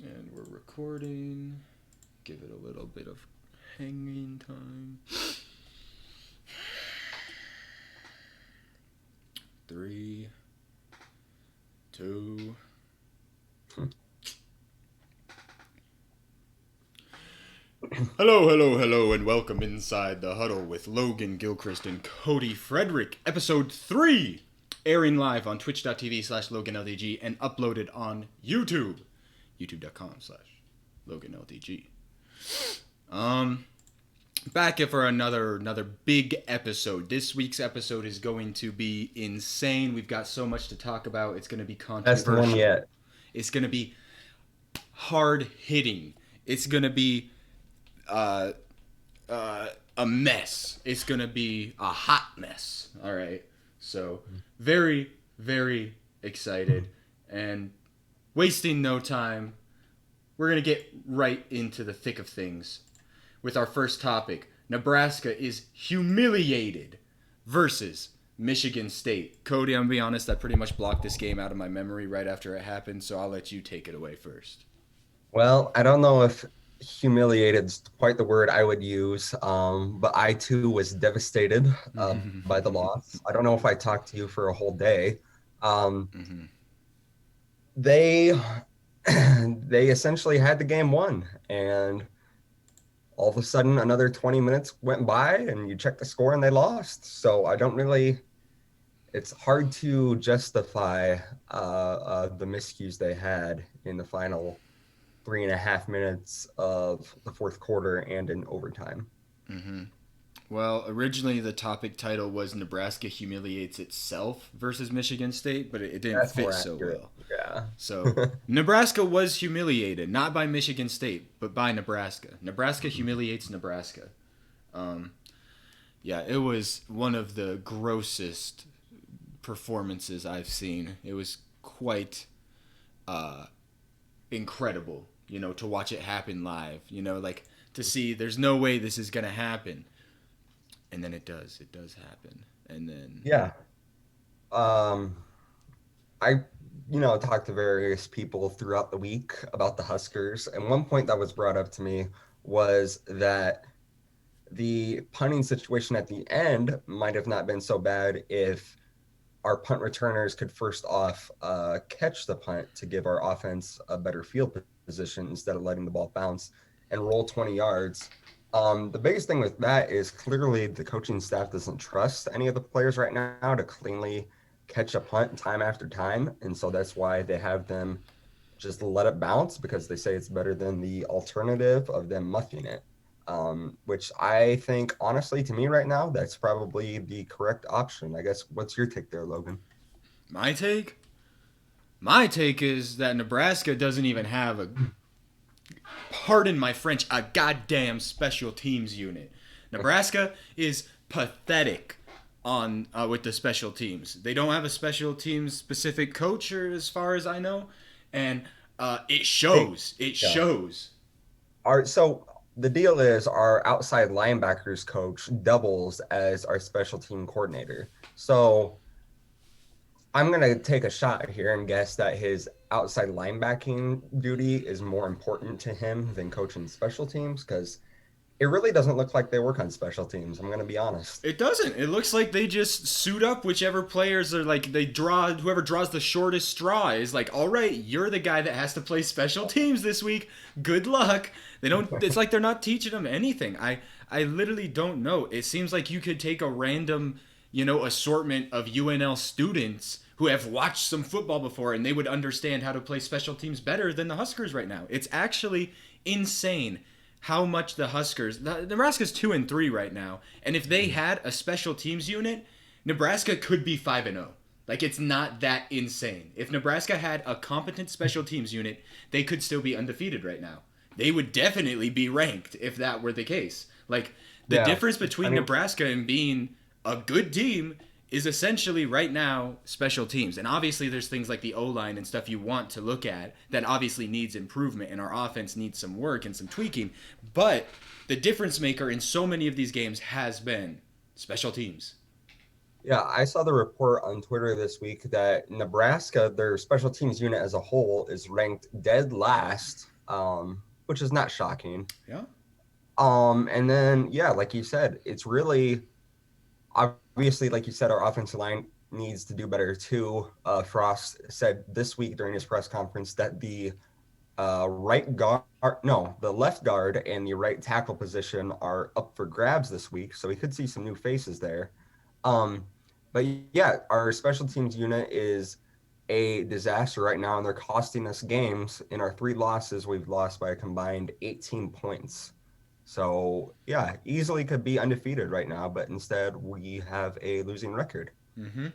And we're recording. Give it a little bit of hanging time. 3, 2. Hello, and welcome inside the Huddle with Logan, Gilchrist, and Cody, Frederick, episode 3, airing live on twitch.tv/LoganLDG and uploaded on YouTube, youtube.com/LoganLDG. Back here for another big episode. This week's episode is going to be insane. We've got so much to talk about. It's going to be Best controversial. one yet. It's going to be hard hitting. It's going to be a mess. It's going to be a hot mess. All right. So, very, very excited. And wasting no time, we're going to get right into the thick of things with our first topic. Nebraska is humiliated versus Michigan State. Cody, I'm going to be honest, I pretty much blocked this game out of my memory right after it happened, so I'll let you take it away first. Well, I don't know if humiliated is quite the word I would use, but I too was devastated by the loss. I don't know if I talked to you for a whole day. They essentially had the game won, and all of a sudden another 20 minutes went by and you check the score and they lost. So I don't really, it's hard to justify the miscues they had in the final 3.5 minutes of the fourth quarter and in overtime. Well, originally the topic title was Nebraska humiliates itself versus Michigan State, but it didn't fit so well. Yeah. So Nebraska was humiliated, not by Michigan State, but by Nebraska. Nebraska humiliates Nebraska. Yeah, it was one of the grossest performances I've seen. It was quite incredible, to watch it happen live. Like to see there's no way this is gonna happen. And then it does happen. And then yeah, I talked to various people throughout the week about the Huskers, and one point that was brought up to me was that the punting situation at the end might have not been so bad if our punt returners could first off catch the punt to give our offense a better field position instead of letting the ball bounce and roll 20 yards. The biggest thing with that is clearly the coaching staff doesn't trust any of the players right now to cleanly catch a punt time after time. And so that's why they have them just let it bounce, because they say it's better than the alternative of them muffing it. Which I think, honestly, to me right now, that's probably the correct option. I guess, what's your take there, Logan? My take? My take is that Nebraska doesn't even have pardon my French, a goddamn special teams unit. Nebraska is pathetic on with the special teams. They don't have a special teams specific coach, or as far as I know, and it shows. It shows. So the deal is our outside linebackers coach doubles as our special team coordinator. So I'm going to take a shot here and guess that his outside linebacking duty is more important to him than coaching special teams, because it really doesn't look like they work on special teams. I'm going to be honest. It doesn't. It looks like they just suit up whichever players are like, they draw, whoever draws the shortest straw is like, all right, you're the guy that has to play special teams this week. Good luck. They don't, it's like they're not teaching them anything. I literally don't know. It seems like you could take a random, assortment of UNL students who have watched some football before and they would understand how to play special teams better than the Huskers right now. It's actually insane how much the Huskers, Nebraska's 2-3 right now, and if they had a special teams unit, Nebraska could be 5-0. Like, it's not that insane. If Nebraska had a competent special teams unit, they could still be undefeated right now. They would definitely be ranked if that were the case. Like, the difference between Nebraska and being a good team is essentially right now special teams. And obviously there's things like the O-line and stuff you want to look at that obviously needs improvement, and our offense needs some work and some tweaking. But the difference maker in so many of these games has been special teams. Yeah, I saw the report on Twitter this week that Nebraska, their special teams unit as a whole, is ranked dead last, which is not shocking. Yeah. And then yeah, like you said, it's really obviously, like you said, our offensive line needs to do better too. Frost said this week during his press conference that the right guard, no, the left guard and the right tackle position are up for grabs this week, so we could see some new faces there. Um, but yeah, our special teams unit is a disaster right now, and they're costing us games. In our three losses, we've lost by a combined 18 points. So yeah, easily could be undefeated right now, but instead we have a losing record. Mm-hmm.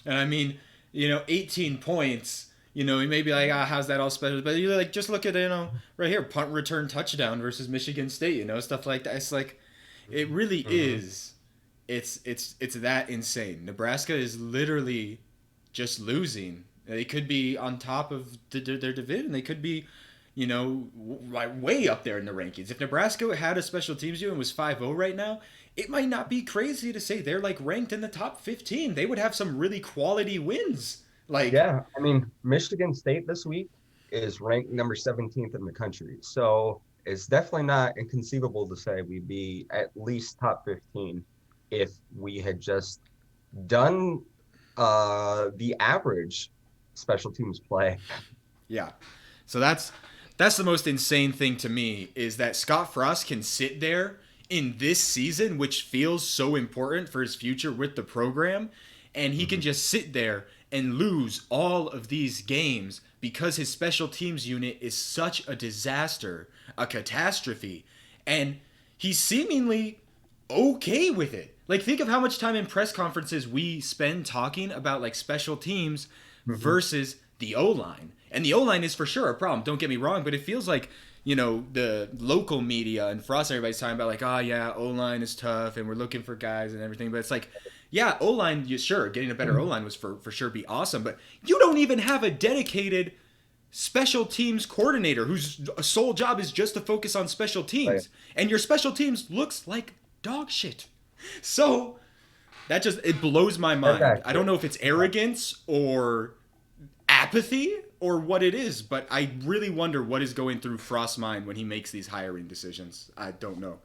And I mean, 18 points. You may be like, how's that all special? But you like just look at right here, punt return touchdown versus Michigan State. Stuff like that. It's like, it really Mm-hmm. is. It's that insane. Nebraska is literally just losing. They could be on top of their division. They could be, way up there in the rankings. If Nebraska had a special teams unit and was 5-0 right now, it might not be crazy to say they're like ranked in the top 15. They would have some really quality wins. Like, Yeah, I mean, Michigan State this week is ranked number 17th in the country. So it's definitely not inconceivable to say we'd be at least top 15 if we had just done the average special teams play. yeah. So that's the most insane thing to me is that Scott Frost can sit there in this season, which feels so important for his future with the program, and he can Mhm. just sit there and lose all of these games because his special teams unit is such a disaster, a catastrophe, and he's seemingly okay with it. Like, think of how much time in press conferences we spend talking about like special teams Mhm. versus the O line. And the O line is for sure a problem. Don't get me wrong, but it feels like the local media and Frost, everybody's talking about like, oh yeah, O line is tough, and we're looking for guys and everything. But it's like, yeah, O line, sure, getting a better O line was for sure be awesome, but you don't even have a dedicated special teams coordinator whose sole job is just to focus on special Right. teams, and your special teams looks like dog shit. So that just it blows my That's mind. I don't accurate. know if it's Yeah. arrogance or apathy or what it is, but I really wonder what is going through Frost's mind when he makes these hiring decisions. I don't know.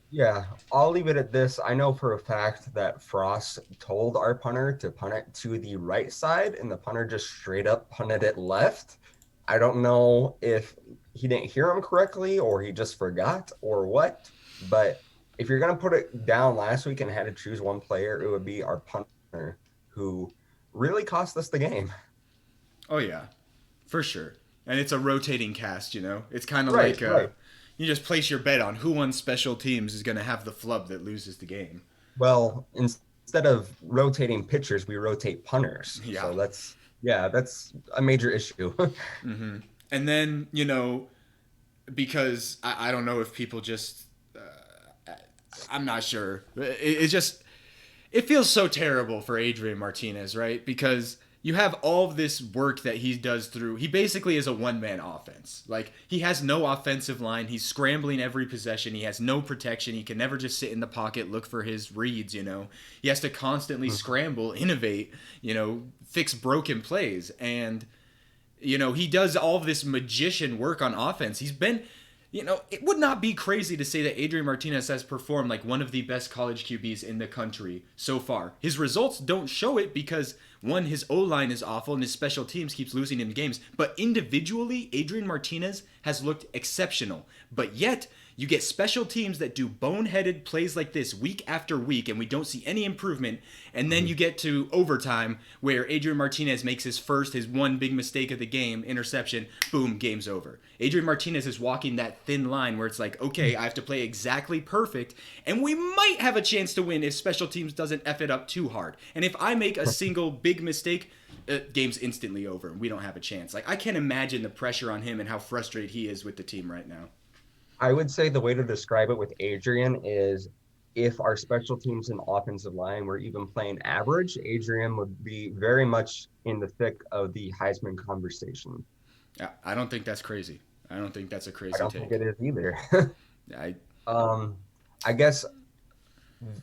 Yeah, I'll leave it at this. I know for a fact that Frost told our punter to punt it to the right side, and the punter just straight up punted it left. I don't know if he didn't hear him correctly or he just forgot or what, but if you're going to put it down last week and had to choose one player, it would be our punter who really cost us the game. Oh yeah, for sure. And it's a rotating cast. It's kind of Right, like right. you just place your bet on who on special teams is going to have the flub that loses the game. Well, instead of rotating pitchers, we rotate punters. Yeah. So yeah, that's a major issue. Mm-hmm. And then because I don't know if people just I'm not sure. It just it feels so terrible for Adrian Martinez, right? Because you have all of this work that he does through. He basically is a one man offense. Like, he has no offensive line. He's scrambling every possession. He has no protection. He can never just sit in the pocket, look for his reads. He has to constantly scramble, innovate, fix broken plays. And, he does all of this magician work on offense. He's been it would not be crazy to say that Adrian Martinez has performed like one of the best college QBs in the country so far. His results don't show it because, one, his O line is awful and his special teams keeps losing him games. But individually, Adrian Martinez has looked exceptional. But yet, you get special teams that do boneheaded plays like this week after week, and we don't see any improvement. And then you get to overtime, where Adrian Martinez makes his one big mistake of the game, interception, boom, game's over. Adrian Martinez is walking that thin line where it's like, okay, I have to play exactly perfect, and we might have a chance to win if special teams doesn't F it up too hard. And if I make a single big mistake, game's instantly over, and we don't have a chance. Like, I can't imagine the pressure on him and how frustrated he is with the team right now. I would say the way to describe it with Adrian is if our special teams and offensive line were even playing average, Adrian would be very much in the thick of the Heisman conversation. Yeah, I don't think that's crazy. I don't think that's a I crazy don't think take. it is either. I um, I guess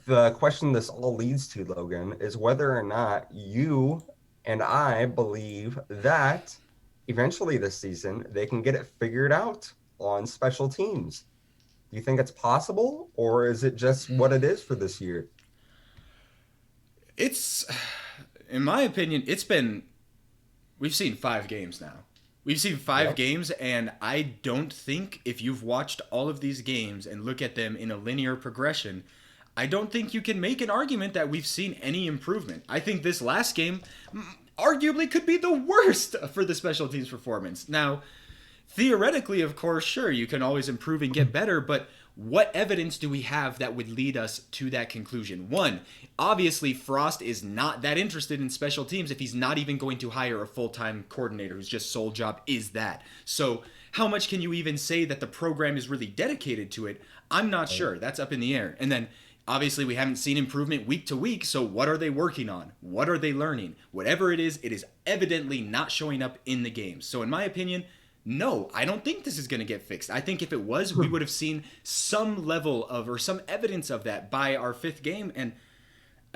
The question this all leads to, Logan, is whether or not you and I believe that eventually this season they can get it figured out on special teams. Do you think it's possible, or is it just what it is for this year? It's, in my opinion, it's been, we've seen 5 games now. We've seen five Yep. games, and I don't think if you've watched all of these games and look at them in a linear progression, I don't think you can make an argument that we've seen any improvement. I think this last game arguably could be the worst for the special teams performance. Now, theoretically, of course, sure, you can always improve and get better, but what evidence do we have that would lead us to that conclusion? One, obviously, Frost is not that interested in special teams if he's not even going to hire a full time coordinator whose just sole job is that. So, how much can you even say that the program is really dedicated to it? I'm not sure. That's up in the air. And then, obviously, we haven't seen improvement week to week, so what are they working on? What are they learning? Whatever it is evidently not showing up in the games. So, in my opinion, no, I don't think this is going to get fixed. I think if it was, we would have seen some level of or some evidence of that by our 5th game. And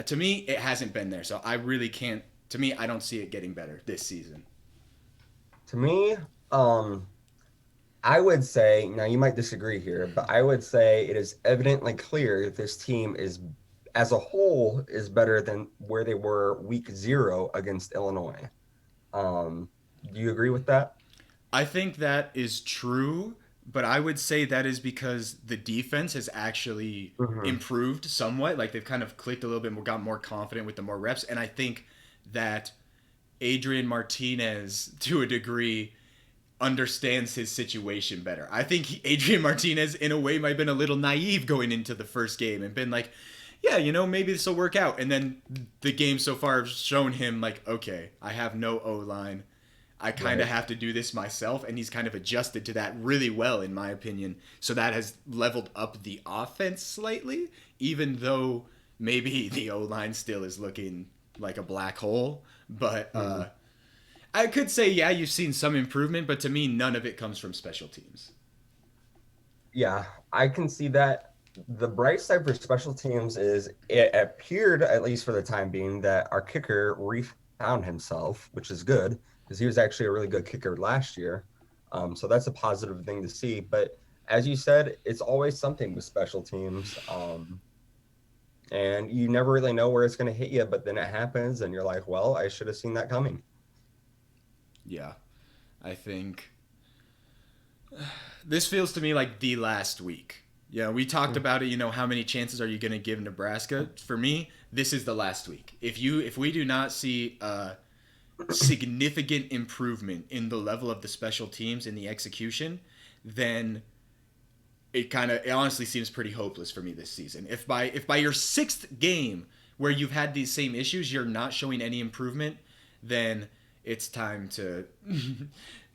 to me, it hasn't been there. So I really can't. To me, I don't see it getting better this season. To me, um, I would say, now you might disagree here, but I would say it is evidently clear this team is, as a whole, is better than where they were week 0 against Illinois. Do you agree with that? I think that is true, but I would say that is because the defense has actually Hmm. improved somewhat. Like they've kind of clicked a little bit more, got more confident with the more reps. And I think that Adrian Martinez, to a degree, understands his situation better. I think Adrian Martinez, in a way, might have been a little naive going into the first game and been like, yeah, maybe this will work out. And then the game so far has shown him, like, okay, I have no O line. I kind of Right. have to do this myself. And he's kind of adjusted to that really well, in my opinion. So that has leveled up the offense slightly, even though maybe the O line still is looking like a black hole. But Mhm. I could say, yeah, you've seen some improvement, but to me, none of it comes from special teams. Yeah, I can see that. The bright side for special teams is it appeared, at least for the time being, that our kicker refound himself, which is good because he was actually a really good kicker last year. So that's a positive thing to see. But as you said, it's always something with special teams. And you never really know where it's going to hit you, but then it happens, and you're like, well, I should have seen that coming. Yeah, I think this feels to me like the last week. Yeah, we talked about it. How many chances are you going to give Nebraska? For me, this is the last week. If we do not see significant improvement in the level of the special teams and the execution, then it honestly seems pretty hopeless for me this season. If by your 6th game where you've had these same issues, you're not showing any improvement, then it's time to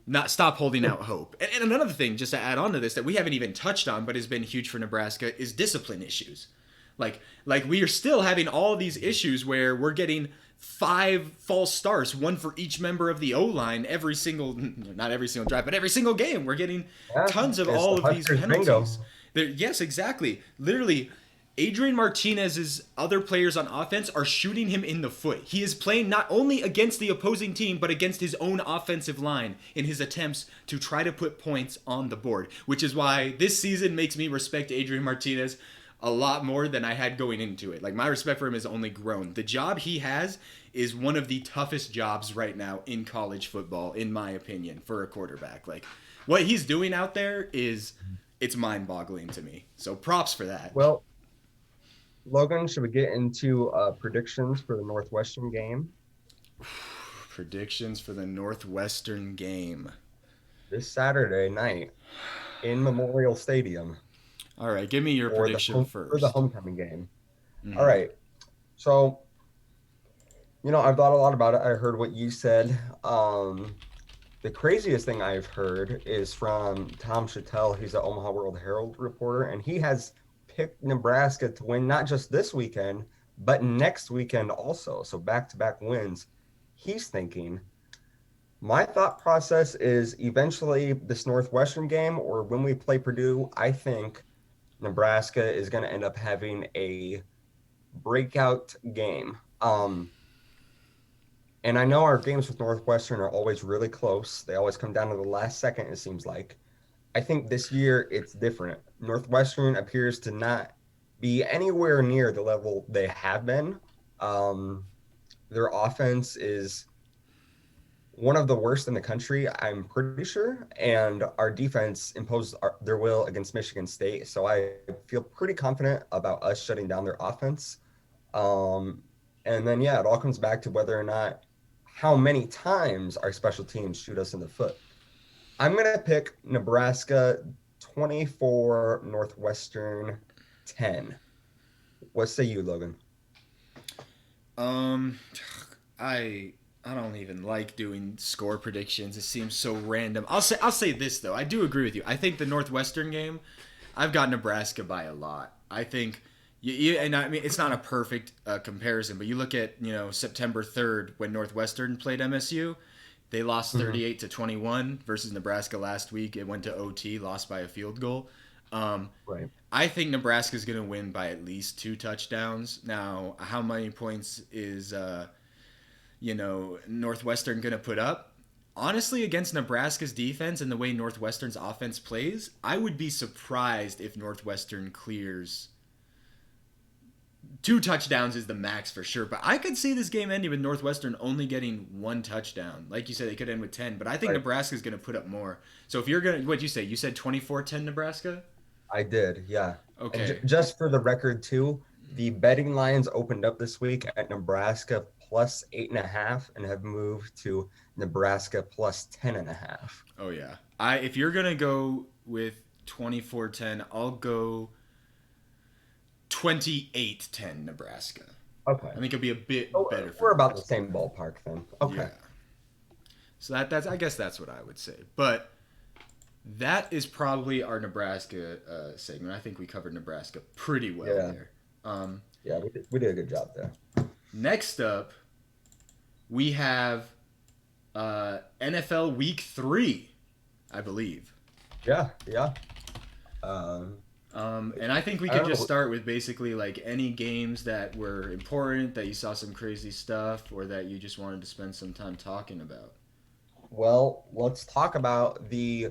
not stop holding out hope. And another thing, just to add on to this, that we haven't even touched on, but has been huge for Nebraska, is discipline issues. Like we are still having all these issues where we're getting 5 false starts, one for each member of the O line every single, not every single drive, but every single game. We're getting Yeah, tons of it's the all of these Huskers penalties. bingo. Yes, exactly. Literally, Adrian Martinez's other players on offense are shooting him in the foot. He is playing not only against the opposing team, but against his own offensive line in his attempts to try to put points on the board, which is why this season makes me respect Adrian Martinez a lot more than I had going into it. Like, my respect for him has only grown. The job he has is one of the toughest jobs right now in college football, in my opinion, for a quarterback. Like, what he's doing out there is, it's mind-boggling to me. So props for that. Well, Logan, should we get into predictions for the Northwestern game Predictions for the Northwestern game. this Saturday night in Memorial Stadium All right, give me your for the prediction home for the first. homecoming game? All Mm-hmm. right. So, I've thought a lot about it. I heard what you said. The craziest thing I've heard is from Tom Chattel. He's an Omaha World Herald reporter, and he has picked Nebraska to win not just this weekend, but next weekend also. So back-to-back wins. He's thinking, my thought process is eventually this Northwestern game, or when we play Purdue, I think Nebraska is going to end up having a breakout game. And I know our games with Northwestern are always really close. They always come down to the last second, it seems like. I think this year it's different. Northwestern appears to not be anywhere near the level they have been. Um, their offense is one of the worst in the country, I'm pretty sure. And our defense imposed their will against Michigan State. So I feel pretty confident about us shutting down their offense. Um, and then, yeah, it all comes back to whether or not how many times our special teams shoot us in the foot. I'm going to pick Nebraska 24, Northwestern 10. What say you, Logan? Um, I don't even like doing score predictions. It seems so random. I'll say this though. I do agree with you. I think the Northwestern game, I've got Nebraska by a lot. I think and I mean it's not a perfect comparison, but you look at September 3rd when Northwestern played MSU, they lost Mhm. 38-21 versus Nebraska last week. It went to OT, lost by a field goal. Um, Right. I think Nebraska's going to win by at least 2 touchdowns. Now, how many points is Northwestern going to put up? Honestly, against Nebraska's defense and the way Northwestern's offense plays, I would be surprised if Northwestern clears 2 touchdowns is the max for sure. But I could see this game ending with Northwestern only getting 1 touchdown. Like you said, they could end with 10. But I think Right. Nebraska's going to put up more. So if you're going to, what'd you say? You said 24-10 Nebraska? I did, yeah. And Okay. just for the record, too, the betting lines opened up this week at Nebraska plus 8.5 and have moved to Nebraska plus 10.5. Oh, yeah. If you're going to go with 24-10, I'll go 28-10 Nebraska. Okay. I think it'll be a bit So better for we're about the Nebraska. same ballpark then. Okay. Yeah. So that's I guess that's what I would say. But that is probably our Nebraska segment. I think we covered Nebraska pretty well Yeah. there. Um, Yeah, we did a good job there. Next up, we have NFL Week 3, I believe. Yeah, yeah. Um, And I think we I could don't just know. start with basically like any games that were important, that you saw some crazy stuff, or that you just wanted to spend some time talking about. Well, let's talk about the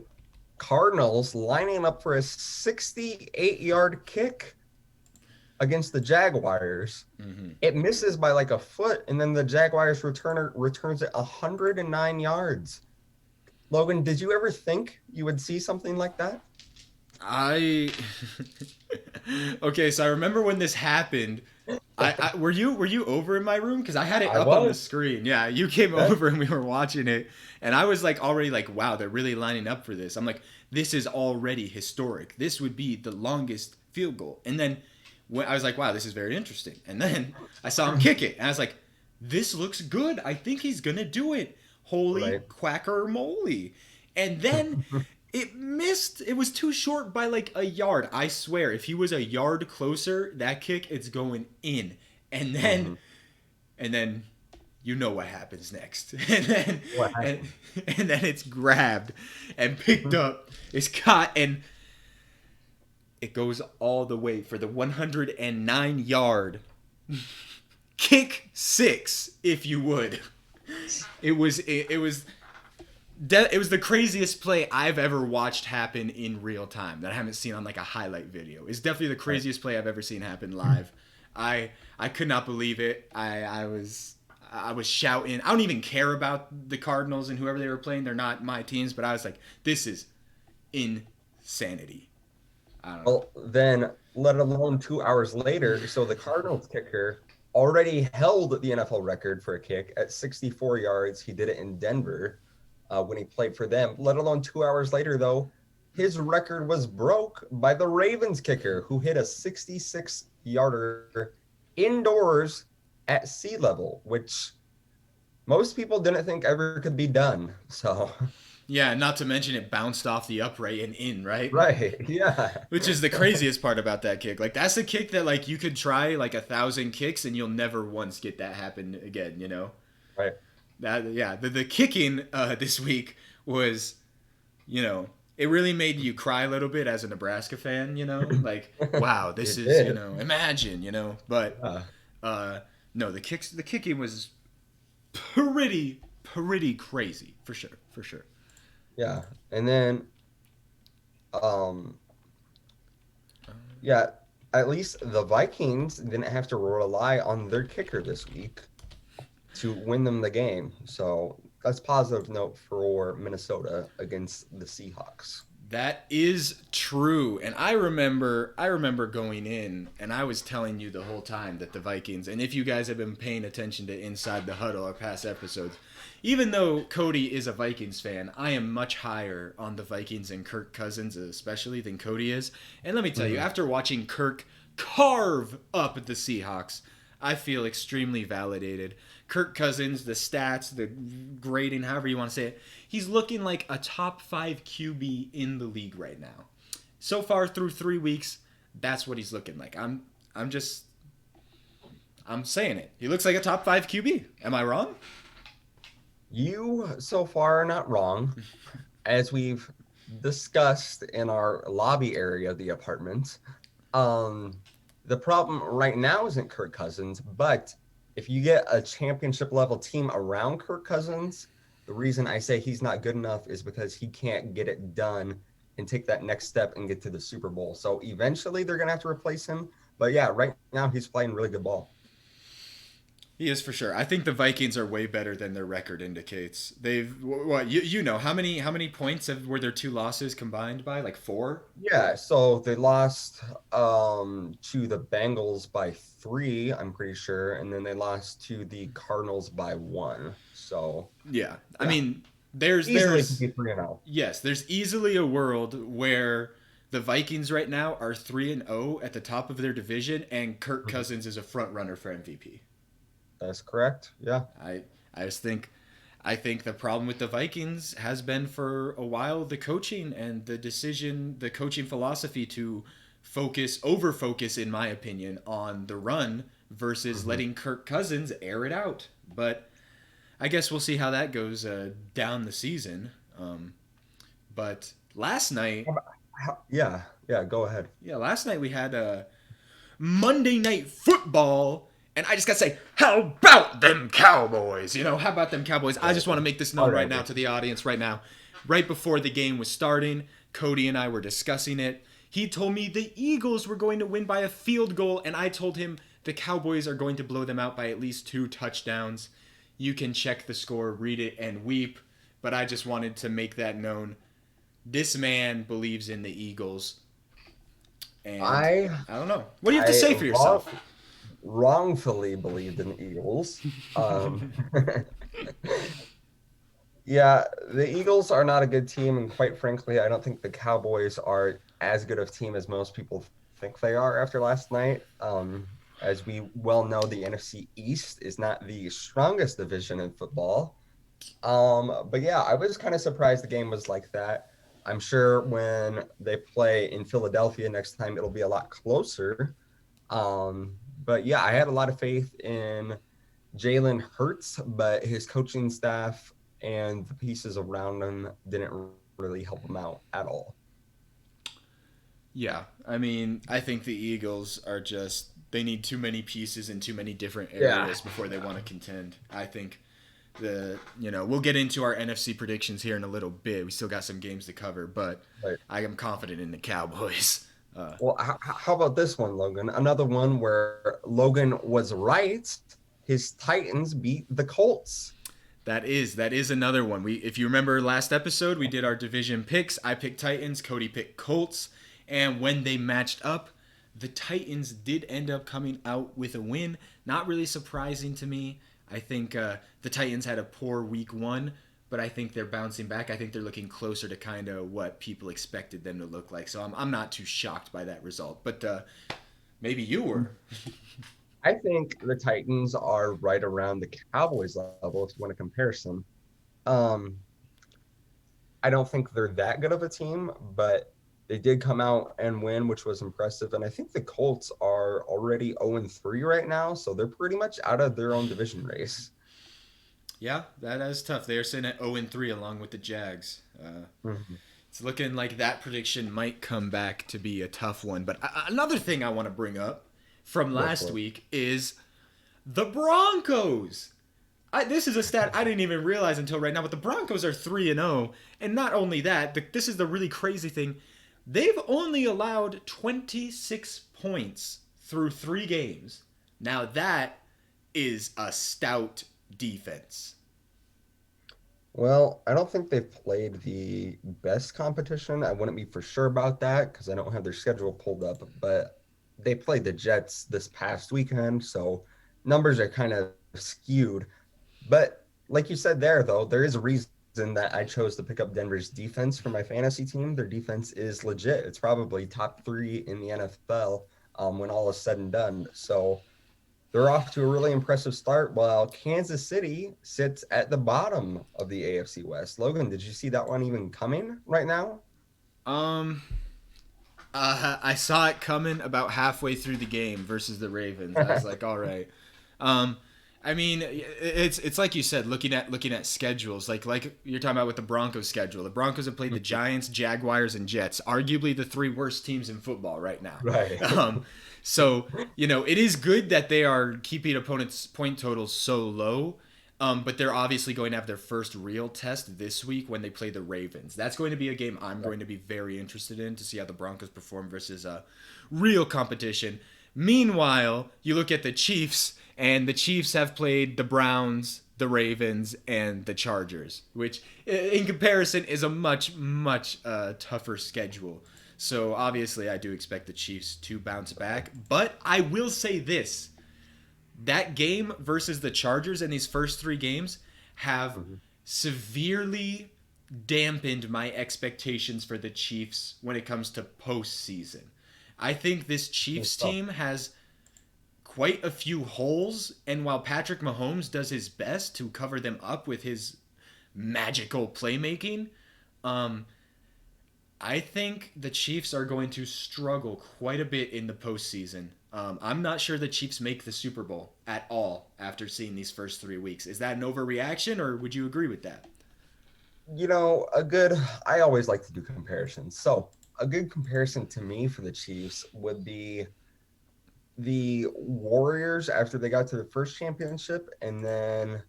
Cardinals lining up for a 68-yard kick against the Jaguars. Hmm. It misses by like a foot, and then the Jaguars returner returns it 109 yards. Logan, did you ever think you would see something like that? I okay, so I remember when this happened. I were you over in my room because I had it I up on the was. screen. Yeah, you came Yeah. over and we were watching it, and I was like already like, wow, they're really lining up for this. I'm like, this is already historic. This would be the longest field goal. And then when I was like, wow, this is very interesting. And then I saw him kick it, and I was like, this looks good. I think he's gonna do it. Holy Right. quacker moly! And then it missed. It was too short by like a yard. I swear, if he was a yard closer, that kick it's going in. And then Mhm. and then you know what happens next. And then What and, happened? and then it's grabbed and picked up. It's caught and it goes all the way for the 109-yard kick six, if you would. It was the craziest play I've ever watched happen in real time that I haven't seen on like a highlight video. It's definitely the Right. craziest play I've ever seen happen live. I could not believe it. I was shouting. I don't even care about the Cardinals and whoever they were playing. They're not my teams, but I was like, this is insanity. I don't know. Well, then, let alone 2 hours later, so the Cardinals kicker already held the NFL record for a kick at 64 yards. He did it in Denver when he played for them. Let alone 2 hours later, though, his record was broke by the Ravens kicker, who hit a 66-yarder indoors at sea level, which most people didn't think ever could be done. So, Yeah, not to mention it bounced off the upright and in, right? right, yeah, Which is the craziest part about that kick. Like that's a kick that like you could try like 1,000 kicks and you'll never once get that happen again. You know right, that yeah. The kicking this week was, you know, it really made you cry a little bit as a Nebraska fan, like, wow, this It is, did. imagine, but Yeah. uh, no, the kicking was pretty crazy for sure, for sure. Yeah. And then um yeah, at least the Vikings didn't have to rely on their kicker this week to win them the game. So that's positive note for Minnesota against the Seahawks. That is true. And I remember going in and I was telling you the whole time that the Vikings, and if you guys have been paying attention to Inside the Huddle or past episodes, even though Cody is a Vikings fan, I am much higher on the Vikings and Kirk Cousins especially than Cody is. And let me tell you, Mhm. after watching Kirk carve up the Seahawks, I feel extremely validated. Kirk Cousins, the stats, the grading, however you want to say it, he's looking like a top 5 QB in the league right now. So far through 3 weeks, that's what he's looking like. I'm just I'm saying it. He looks like a top 5 QB. Am I wrong? You so far are not wrong. As we've discussed in our lobby area of the apartment, um, the problem right now isn't Kirk Cousins, but if you get a championship level team around Kirk Cousins, the reason I say he's not good enough is because he can't get it done and take that next step and get to the Super Bowl. So eventually they're going to have to replace him. But yeah, right now he's playing really good ball. He is for sure. I think the Vikings are way better than their record indicates. They've what you know how many points were their two losses combined by? Like four? Yeah, so they lost to the Bengals by 3, I'm pretty sure, and then they lost to the Cardinals by 1. So, Yeah. I yeah, mean, there's easily could there's be 3-0. yes, there's easily a world where the Vikings right now are 3-0 at the top of their division and Kirk Mhm. Cousins is a front runner for MVP. That's correct. Yeah. I I just think I think the problem with the Vikings has been for a while the coaching and the coaching philosophy to over focus, in my opinion, on the run versus Mhm. letting Kirk Cousins air it out. But I guess we'll see how that goes down the season. But last night, Yeah, yeah, go ahead. yeah, last night we had Monday Night Football. And I just got to say, how about them Cowboys? How about them Cowboys? I just want to make this known right now Alrighty. to the audience right now. Right before the game was starting, Cody and I were discussing it. He told me the Eagles were going to win by a field goal, and I told him the Cowboys are going to blow them out by at least 2 touchdowns. You can check the score, read it, and weep, but I just wanted to make that known. This man believes in the Eagles, and I I don't know. What do you have to I say for yourself? wrongfully believed in the Eagles. Yeah, the Eagles are not a good team, and quite frankly, I don't think the Cowboys are as good of a team as most people think they are after last night. As we well know, the NFC East is not the strongest division in football. But yeah, I was kind of surprised the game was like that. I'm sure when they play in Philadelphia next time, it'll be a lot closer. But yeah, I had a lot of faith in Jalen Hurts, but his coaching staff and the pieces around him didn't really help him out at all. Yeah, I mean, I think the Eagles are just they need too many pieces in too many different Yeah. areas before they want to contend. I think we'll get into our NFC predictions here in a little bit. We still got some games to cover, but Right. I am confident in the Cowboys. Well, how about this one, Logan? Another one where Logan was right. His Titans beat the Colts. That is another one. If you remember last episode, we did our division picks. I picked Titans, Cody picked Colts, and when they matched up, the Titans did end up coming out with a win. Not really surprising to me. I think the Titans had a poor week one, but I think they're bouncing back. I think they're looking closer to kind of what people expected them to look like. So I'm not too shocked by that result. But maybe you were. I think the Titans are right around the Cowboys level if you want a comparison. Um, I don't think they're that good of a team, but they did come out and win, which was impressive. And I think the Colts are already 0-3 right now, so they're pretty much out of their own division race. Yeah, that is tough. They are sitting at 0-3 along with the Jags. Mhm. It's looking like that prediction might come back to be a tough one. But another thing I want to bring up from Go last for week is the Broncos. This is a stat I didn't even realize until right now, but the Broncos are 3-0. And not only that, this is the really crazy thing. They've only allowed 26 points through 3 games. Now that is a stout defense. Well, I don't think they've played the best competition. I wouldn't be for sure about that because I don't have their schedule pulled up, but they played the Jets this past weekend, so numbers are kind of skewed. But like you said there, though, there is a reason that I chose to pick up Denver's defense for my fantasy team. Their defense is legit. It's probably top 3 in the NFL when all is said and done. So they're off to a really impressive start while Kansas City sits at the bottom of the AFC West. Logan, did you see that one even coming right now? Um, I saw it coming about halfway through the game versus the Ravens. I was like, all right. Um, I mean, it's like you said, looking at schedules, like you're talking about with the Broncos schedule. The Broncos have played the Giants, Jaguars, and Jets, arguably the 3 worst teams in football right now. Right. So it is good that they are keeping opponents' point totals so low. But they're obviously going to have their first real test this week when they play the Ravens. That's going to be a game I'm going to be very interested in to see how the Broncos perform versus real competition. Meanwhile, you look at the Chiefs, and the Chiefs have played the Browns, the Ravens, and the Chargers, which in comparison is a much, much tougher schedule. So obviously I do expect the Chiefs to bounce back. But I will say this. That game versus the Chargers in these first 3 games have severely dampened my expectations for the Chiefs when it comes to postseason. I think this Chiefs team has quite a few holes, and while Patrick Mahomes does his best to cover them up with his magical playmaking, I think the Chiefs are going to struggle quite a bit in the postseason. I'm not sure the Chiefs make the Super Bowl at all after seeing these first 3 weeks. Is that an overreaction, or would you agree with that? I always like to do comparisons. So a good comparison to me for the Chiefs would be the Warriors after they got to the first championship, and then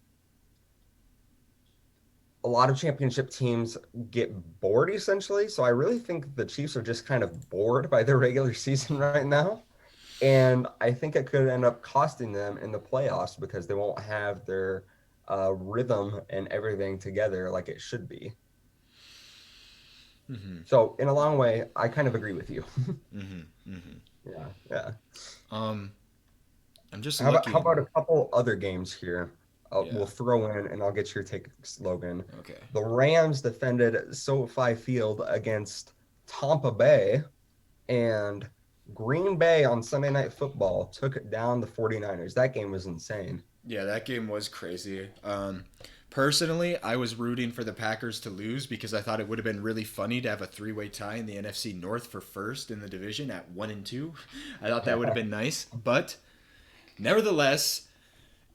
a lot of championship teams get bored essentially. So I really think the Chiefs are just kind of bored by their regular season right now. And I think it could end up costing them in the playoffs because they won't have their rhythm and everything together like it should be. Mm-hmm. So in a long way, I kind of agree with you. Mm-hmm. Mm-hmm. Yeah, yeah. I'm just How looking. about a couple other games here? Yeah. We'll throw in, and I'll get your take, Logan. Okay. The Rams defended SoFi Field against Tampa Bay, and Green Bay on Sunday Night Football took down the 49ers. That game was insane. Yeah, that game was crazy. Personally, I was rooting for the Packers to lose because I thought it would have been really funny to have a 3-way tie in the NFC North for first in the division at 1-2. I thought that would have been nice, but nevertheless,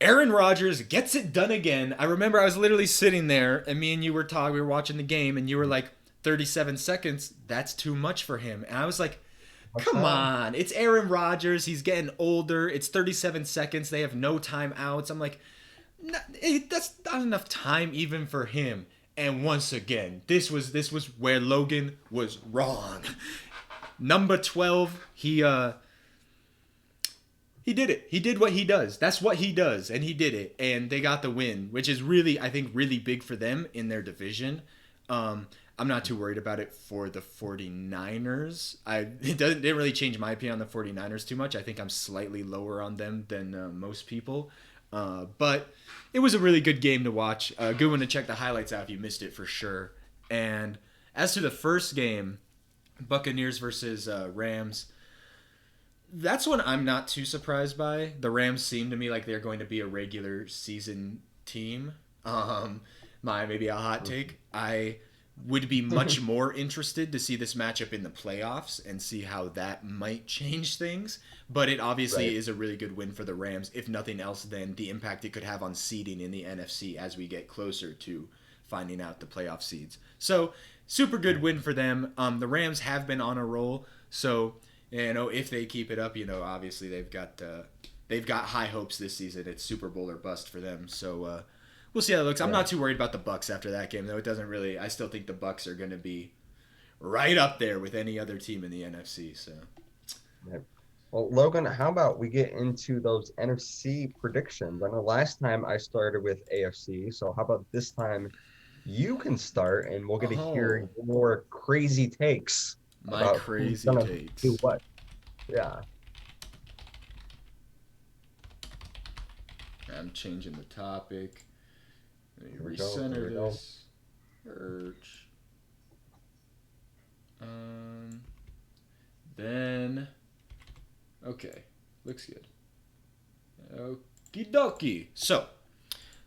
Aaron Rodgers gets it done again. I remember I was literally sitting there, and me and you were talking. We were watching the game, and you were like, 37 seconds. That's too much for him. And I was like, come on, it's Aaron Rodgers. He's getting older. It's 37 seconds. They have no timeouts. I'm like, that's not enough time even for him. And once again, this was where Logan was wrong. Number 12, he did it. He did what he does. That's what he does, and he did it. And they got the win, which is really, I think, really big for them in their division. I'm not too worried about it for the 49ers. It didn't really change my opinion on the 49ers too much. I think I'm slightly lower on them than most people. But it was a really good game to watch. Good one to check the highlights out if you missed it for sure. And as to the first game, Buccaneers versus Rams, that's one I'm not too surprised by. The Rams seem to me like they're going to be a regular season team. Maybe a hot take. I would be much more interested to see this matchup in the playoffs and see how that might change things. But it obviously is a really good win for the Rams, if nothing else than the impact it could have on seeding in the NFC as we get closer to finding out the playoff seeds. So super good win for them. The Rams have been on a roll, so if they keep it up, obviously they've got high hopes this season. It's Super Bowl or bust for them. So we'll see how it looks. I'm Yeah. not too worried about the Bucks after that game, though. It doesn't really. I still think the Bucks are going to be right up there with any other team in the NFC. So Right. Well, Logan, how about we get into those NFC predictions? I know last time I started with AFC, so how about this time you can start and we'll get to hear oh, your crazy takes my about who's crazy gonna do takes. what. Yeah. I'm changing the topic. Let me Here we go. Here we recenter go. this. Search. Um, then okay, looks good. Okie dokie. So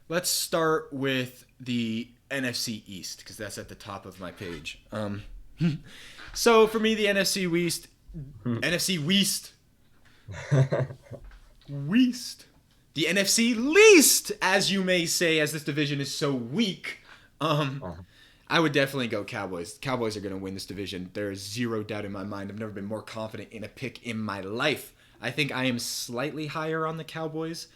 let's start with the NFC East because that's at the top of my page. So for me, the NFC West, the NFC least, as you may say, as this division is so weak. Uh-huh. I would definitely go Cowboys. Cowboys are going to win this division. There is zero doubt in my mind. I've never been more confident in a pick in my life. I think I am slightly higher on the Cowboys.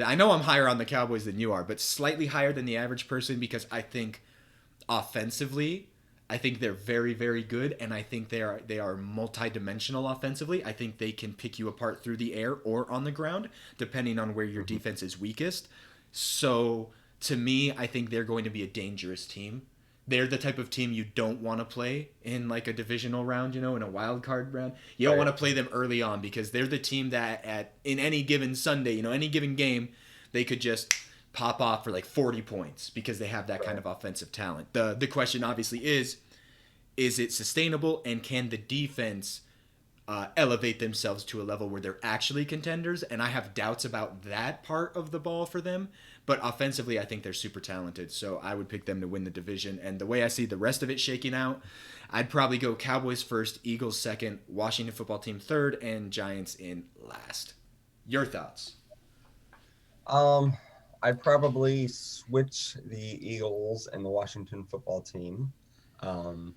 I know I'm higher on the Cowboys than you are, but slightly higher than the average person because I think offensively, I think they're very, very good, and I think they are multi-dimensional offensively. I think they can pick you apart through the air or on the ground, depending on where your Mhm. defense is weakest. So to me, I think they're going to be a dangerous team. They're the type of team you don't want to play in like a divisional round, in a wild card round. You don't want Right. to play them early on because they're the team that in any given Sunday, any given game, they could just pop off for like 40 points because they have that kind Right. of offensive talent. The question obviously is it sustainable and can the defense elevate themselves to a level where they're actually contenders? And I have doubts about that part of the ball for them. But offensively, I think they're super talented. So I would pick them to win the division. And the way I see the rest of it shaking out, I'd probably go Cowboys first, Eagles second, Washington football team third, and Giants in last. Your thoughts? Um, I'd probably switch the Eagles and the Washington football team. Um,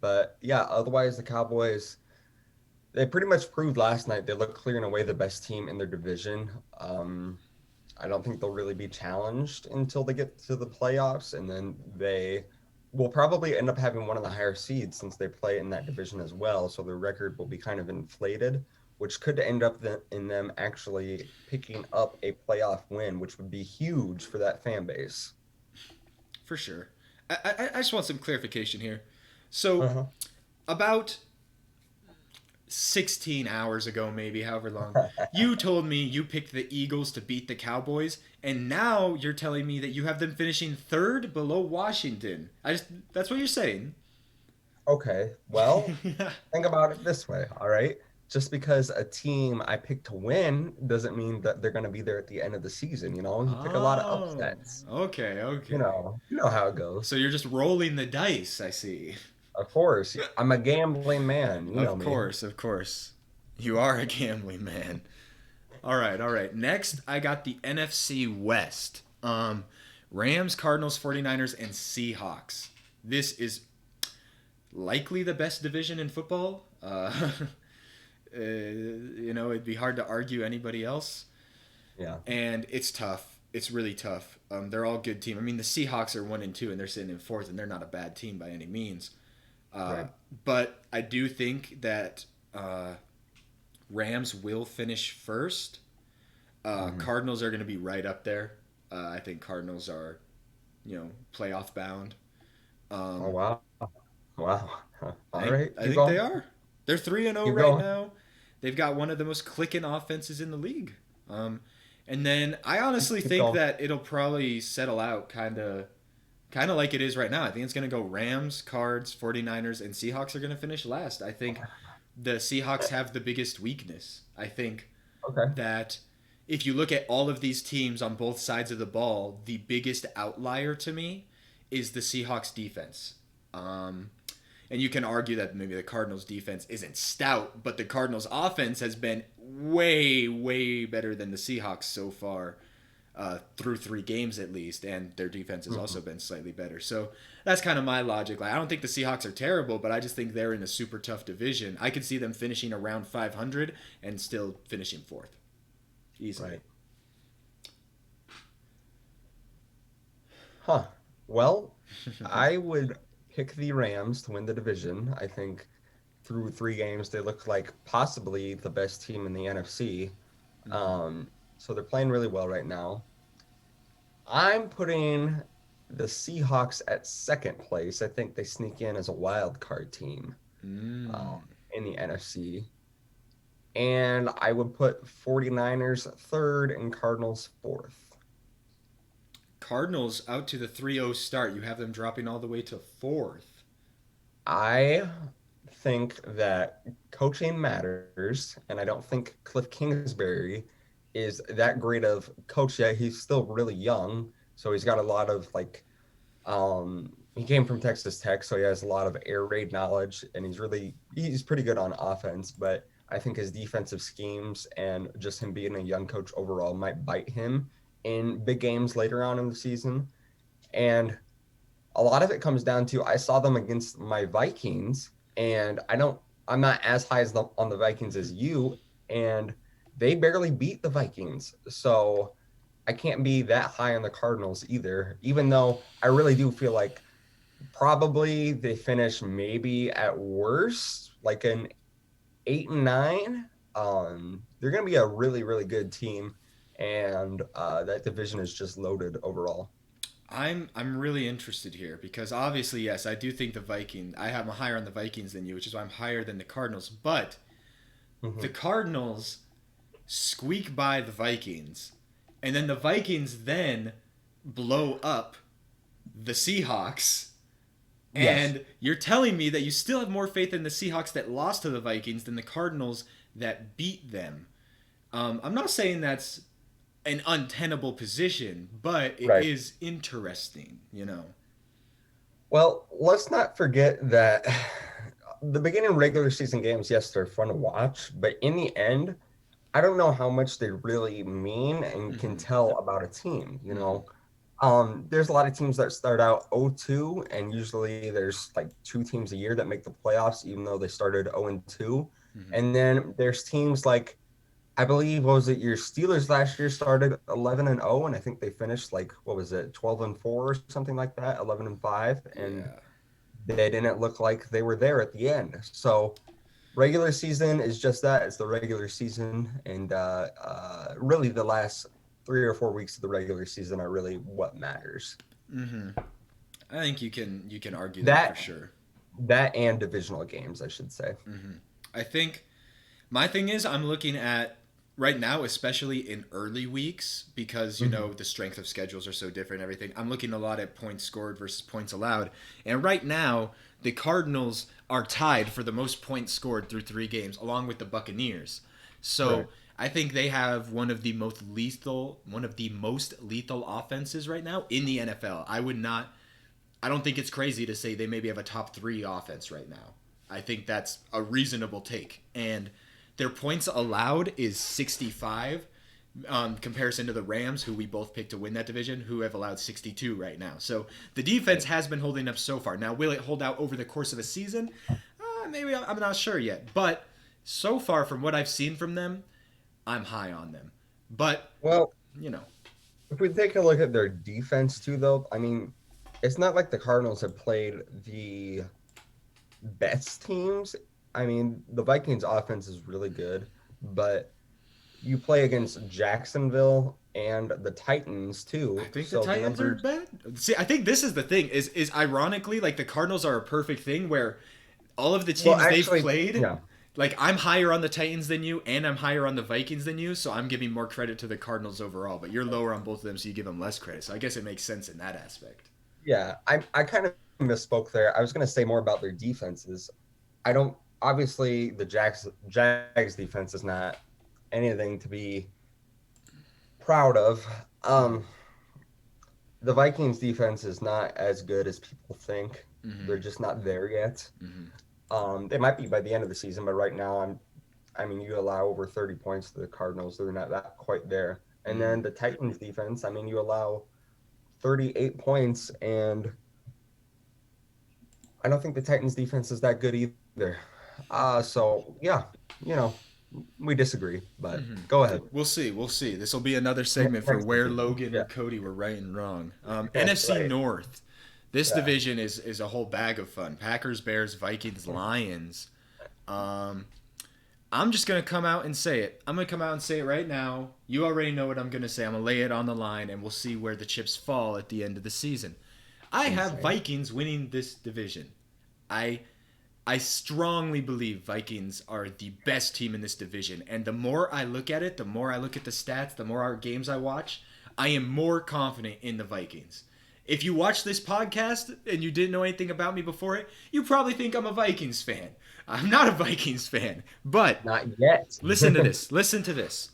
but yeah, otherwise the Cowboys, they pretty much proved last night they look clear and away the best team in their division. I don't think they'll really be challenged until they get to the playoffs, and then they will probably end up having one of the higher seeds since they play in that division as well. So their record will be kind of inflated, which could end up in them actually picking up a playoff win, which would be huge for that fan base. For sure. I just want some clarification here. So, Uh-huh. about 16 hours ago, maybe, however long, you told me you picked the Eagles to beat the Cowboys, and now you're telling me that you have them finishing third below Washington. That's what you're saying. Okay, well, think about it this way, all right? Just because a team I picked to win doesn't mean that they're going to be there at the end of the season, you know? You pick a lot of Oh, upsets. okay, You okay. know, you know how it So goes. you're just rolling the dice, I see. Of course, I'm a gambling man, you know Of me. course, of course. You are a gambling man. All right, all right. Next, I got the NFC West. Rams, Cardinals, 49ers, and Seahawks. This is likely the best division in football. It'd be hard to argue anybody else. Yeah, And it's tough. It's really tough. They're all good team. I mean, the Seahawks are 1-2, and they're sitting in fourth, and they're not a bad team by any means. Uh, right. but I do think that Rams will finish first. Hmm. Cardinals are going to be right up there. I think Cardinals are, playoff bound. Oh, Um, wow. Wow. I All think right, I keep think they going. are. They're 3-0 Keep right going. now. They've got one of the most clicking offenses in the league. And then I honestly Keep think going. that it'll probably settle out kind of like it is right now. I think it's going to go Rams, Cards, 49ers, and Seahawks are going to finish last. I think the Seahawks have the biggest weakness. I think Okay. that if you look at all of these teams on both sides of the ball, the biggest outlier to me is the Seahawks defense. Um, and you can argue that maybe the Cardinals defense isn't stout, but the Cardinals offense has been way, way better than the Seahawks so far. through 3 games at least, and their defense has Mhm. also been slightly better. So that's kind of my logic. Like, I don't think the Seahawks are terrible, but I just think they're in a super tough division. I could see them finishing around 500 and still finishing fourth easily. Right. Huh. Well, I would pick the Rams to win the division. I think through 3 games, they look like possibly the best team in the NFC. Mm-hmm. So they're playing really well right now. I'm putting the Seahawks at second place. I think they sneak in as a wild card team Mm. in the NFC. And I would put 49ers third and Cardinals fourth. Cardinals out to the 3-0 start. You have them dropping all the way to fourth. I think that coaching matters, and I don't think Cliff Kingsbury is that great of coach yet. He's still really young, so he's got a lot of he came from Texas Tech, so he has a lot of air raid knowledge, and he's pretty good on offense, but I think his defensive schemes and just him being a young coach overall might bite him in big games later on in the season. And a lot of it comes down to I saw them against my Vikings, and I'm not as high on the Vikings as you, and they barely beat the Vikings. So I can't be that high on the Cardinals either, even though I really do feel like probably they finish maybe at worst like an 8 and 9. They're gonna be a really, really good team, and that division is just loaded overall. I'm really interested here because obviously, yes, I do think the Vikings. I have a higher on the Vikings than you, which is why I'm higher than the Cardinals. But the Hmm. Cardinals squeak by the Vikings, and then the Vikings then blow up the Seahawks. Yes. And you're telling me that you still have more faith in the Seahawks that lost to the Vikings than the Cardinals that beat them. I'm not saying that's an untenable position, but it Right. is interesting, you know. Well, let's not forget that the beginning regular season games, yes, they're fun to watch, but in the end, I don't know how much they really mean and can Mm-hmm. tell about a team, you Mm-hmm. know. There's a lot of teams that start out 0-2, and usually there's like 2 teams a year that make the playoffs, even though they started 0-2. Mm-hmm. And then there's teams like I believe what was it your Steelers last year started 11-0, and I think they finished like what was it 12-4 or something like that, 11-5, and Yeah. they didn't look like they were there at the end. So regular season is just that. It's the regular season, and really the last 3 or 4 weeks of the regular season are really what matters. Mm-hmm. I think you can argue that for That sure. that and divisional games, I should say. Mm-hmm. I think my thing is I'm looking at right now, especially in early weeks, because Hmm. the strength of schedules are so different. And everything. I'm looking a lot at points scored versus points allowed, and right now the Cardinals are tied for the most points scored through 3 games, along with the Buccaneers. Right. So I think they have one of the most lethal offenses right now in the NFL. I don't think it's crazy to say they maybe have a top 3 offense right now. I think that's a reasonable take. And their points allowed is 65, comparison to the Rams, who we both picked to win that division, who have allowed 62 right now. So the defense Right. has been holding up so far. Now, will it hold out over the course of a season? Maybe I'm not sure yet. But so far, from what I've seen from them, I'm high on them. But, Well, you know, if we take a look at their defense too, though, I mean, it's not like the Cardinals have played the best teams. I mean, the Vikings offense is really good, but you play against Jacksonville and the Titans I too. think the So the Titans are numbers, bad. See, I think this is the thing. Is ironically like the Cardinals are a perfect thing where all of the well, teams they've actually, played, yeah, like I'm higher on the Titans than you, and I'm higher on the Vikings than you, so I'm giving more credit to the Cardinals overall. But you're lower on both of them, so you give them less credit. So I guess it makes sense in that aspect. yeah, I kind of misspoke there. I was going to say more about their defenses. I don't, obviously, the Jags defense is not anything to be proud of. Mm-hmm. Um, the Vikings defense is not as good as people think. Mm-hmm. They're just not there yet. Mm-hmm. They might be by the end of the season, but right now I mean, you allow over 30 points to the Cardinals. They're not that quite there. And then the Titans defense, I mean, you allow 38 points, and I don't think the Titans defense is that good either. So yeah, you know, we disagree, but go ahead. We'll see. We'll see. This will be another segment for Next where division. Logan Yeah, or Cody were right and wrong. NFC right. North. This Yeah. division is a whole bag of fun. Packers, Bears, Vikings, Lions. Um, I'm just gonna come out and say it. I'm gonna come out and say it right now. You already know what I'm gonna say. I'm gonna lay it on the line, and we'll see where the chips fall at the end of the season. I have Insane. Vikings winning this division. I I strongly believe Vikings are the best team in this division. And the more I look at it, the more I look at the stats, the more games I watch, I am more confident in the Vikings. If you watch this podcast and you didn't know anything about me before it, you probably think I'm a Vikings fan. I'm not a Vikings fan. But Not yet. listen to this. Listen to this.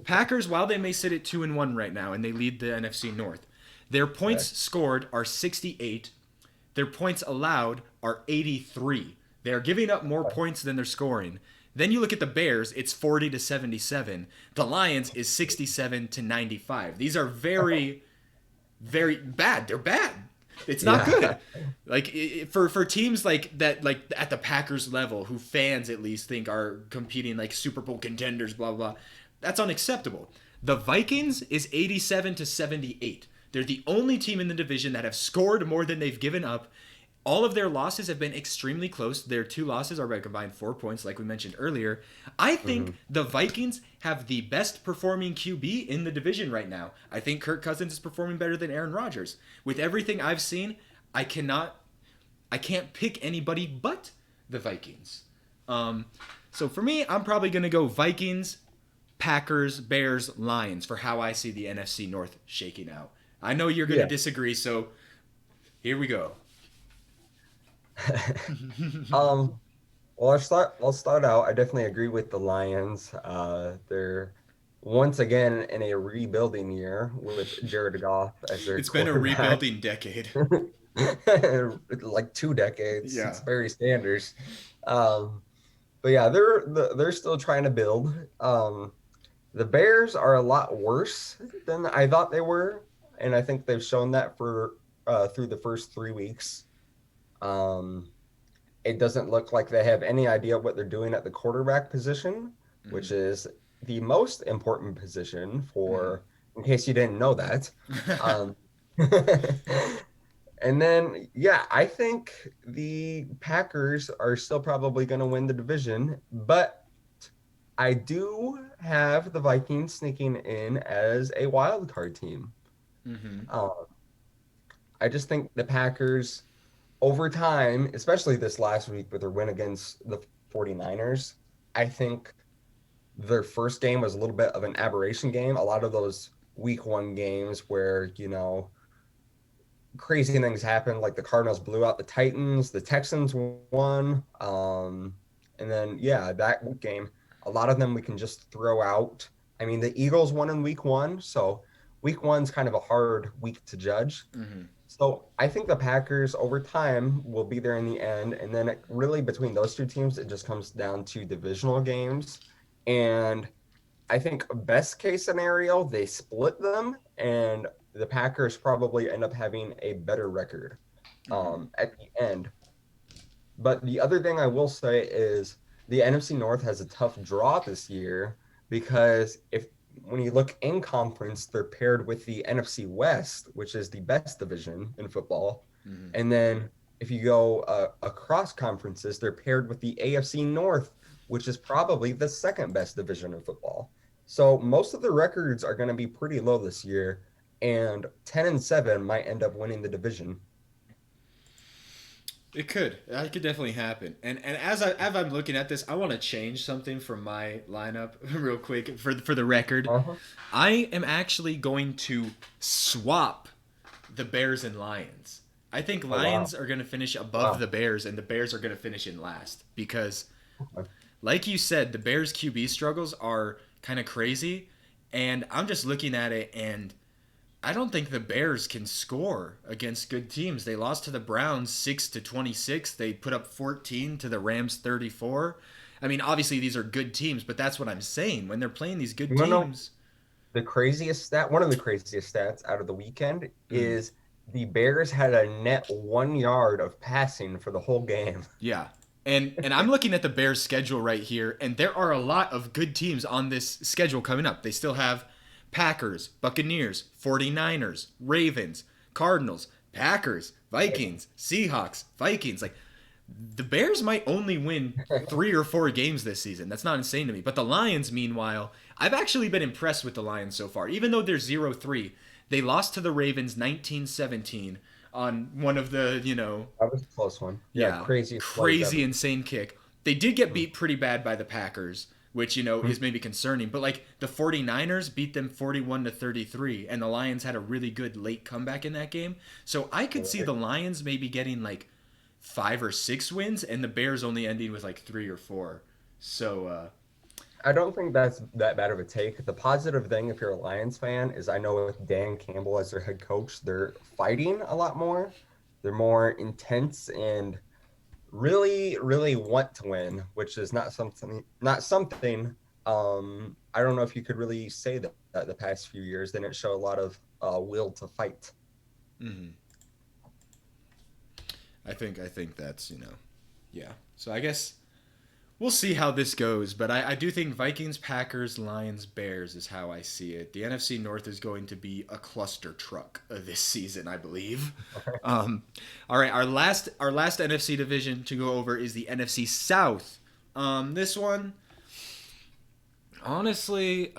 Packers, while they may sit at 2-1 right now and they lead the NFC North, their points Okay. scored are 68. Their points allowed are 83. They are giving up more points than they're scoring. Then you look at the Bears, it's 40 to 77. The Lions is 67 to 95. These are very, very bad. They're bad. It's not Yeah. good. Like for teams like that, like at the Packers level, who fans at least think are competing like Super Bowl contenders, blah blah. That's unacceptable. The Vikings is 87 to 78. They're the only team in the division that have scored more than they've given up. All of their losses have been extremely close. Their two losses are by combined 4 points, like we mentioned earlier. I hmm think the Vikings have the best performing QB in the division right now. I think Kirk Cousins is performing better than Aaron Rodgers. With everything I've seen, I can't pick anybody but the Vikings. Um, so for me, I'm probably gonna go Vikings, Packers, Bears, Lions for how I see the NFC North shaking out. I know you're gonna Yeah. disagree, so here we go. Um, well, I'll start out. I definitely agree with the Lions. They're once again in a rebuilding year with Jared Goff as their It's been a quarterback. rebuilding decade. Like 2 decades. It's Yeah. very standards. Um, but yeah, they're still trying to build. The Bears are a lot worse than I thought they were, and I think they've shown that for through the first 3 weeks. Um, it doesn't look like they have any idea what they're doing at the quarterback position, which is the most important position for, in case you didn't know that. Um, and then, yeah, I think the Packers are still probably going to win the division, but I do have the Vikings sneaking in as a wild card team. hmm Um, I just think the Packers over time, especially this last week with their win against the 49ers, I think their first game was a little bit of an aberration game. A lot of those week 1 games where, crazy things happened, like the Cardinals blew out the Titans, the Texans won. And then, yeah, that game, a lot of them we can just throw out. I mean, the Eagles won in week 1, so week 1's kind of a hard week to judge. hmm So I think the Packers over time will be there in the end. And then really between those two teams, it just comes down to divisional games. And I think best case scenario, they split them and the Packers probably end up having a better record at the end. But the other thing I will say is the NFC North has a tough draw this year because if when you look in conference, they're paired with the NFC West, which is the best division in football. hmm And then if you go across conferences, they're paired with the AFC North, which is probably the second best division in football. So most of the records are going to be pretty low this year, and 10-7 might end up winning the division. It could. That could definitely happen. And as I'm looking at this, I want to change something from my lineup real quick for the record. Uh-huh. I am actually going to swap the Bears and Lions. I think Oh wow. Lions are going to finish above Wow. the Bears, and the Bears are going to finish in last because, Okay. like you said, the Bears QB struggles are kind of crazy, and I'm just looking at it, and I don't think the Bears can score against good teams. They lost to the Browns 6-26. They put up 14 to the Rams 34. I mean, obviously these are good teams, but that's what I'm saying. When they're playing these good You wanna know teams, the craziest stat, one of the craziest stats out of the weekend Mm, is the Bears had a net 1 yard of passing for the whole game. yeah. And I'm looking at the Bears schedule right here, and there are a lot of good teams on this schedule coming up. They still have Packers, Buccaneers, 49ers, Ravens, Cardinals, Packers, Vikings, Seahawks, Vikings. Like the Bears might only win 3 or 4 games this season. That's not insane to me. But the Lions, meanwhile, I've actually been impressed with the Lions so far. Even though they're 0-3, they lost to the Ravens 19-17 on one of the, That was a close one. Yeah, yeah, craziest plays crazy, ever. insane kick. They did get beat pretty bad by the Packers, which, Mhm. is maybe concerning. But, like, the 49ers beat them 41-33, and the Lions had a really good late comeback in that game. So I could see Right. the Lions maybe getting, like, 5 or 6 wins, and the Bears only ending with, like, 3 or 4. So, I don't think that's that bad of a take. The positive thing, if you're a Lions fan, is I know with Dan Campbell as their head coach, they're fighting a lot more. They're more intense and really, really want to win, which is not something. I don't know if you could really say that the past few years they didn't show a lot of will to fight. mhm. I think that's, yeah. So I guess we'll see how this goes, but I do think Vikings, Packers, Lions, Bears is how I see it. The NFC North is going to be a cluster truck this season, I believe. All right, our last NFC division to go over is the NFC South. This one, honestly,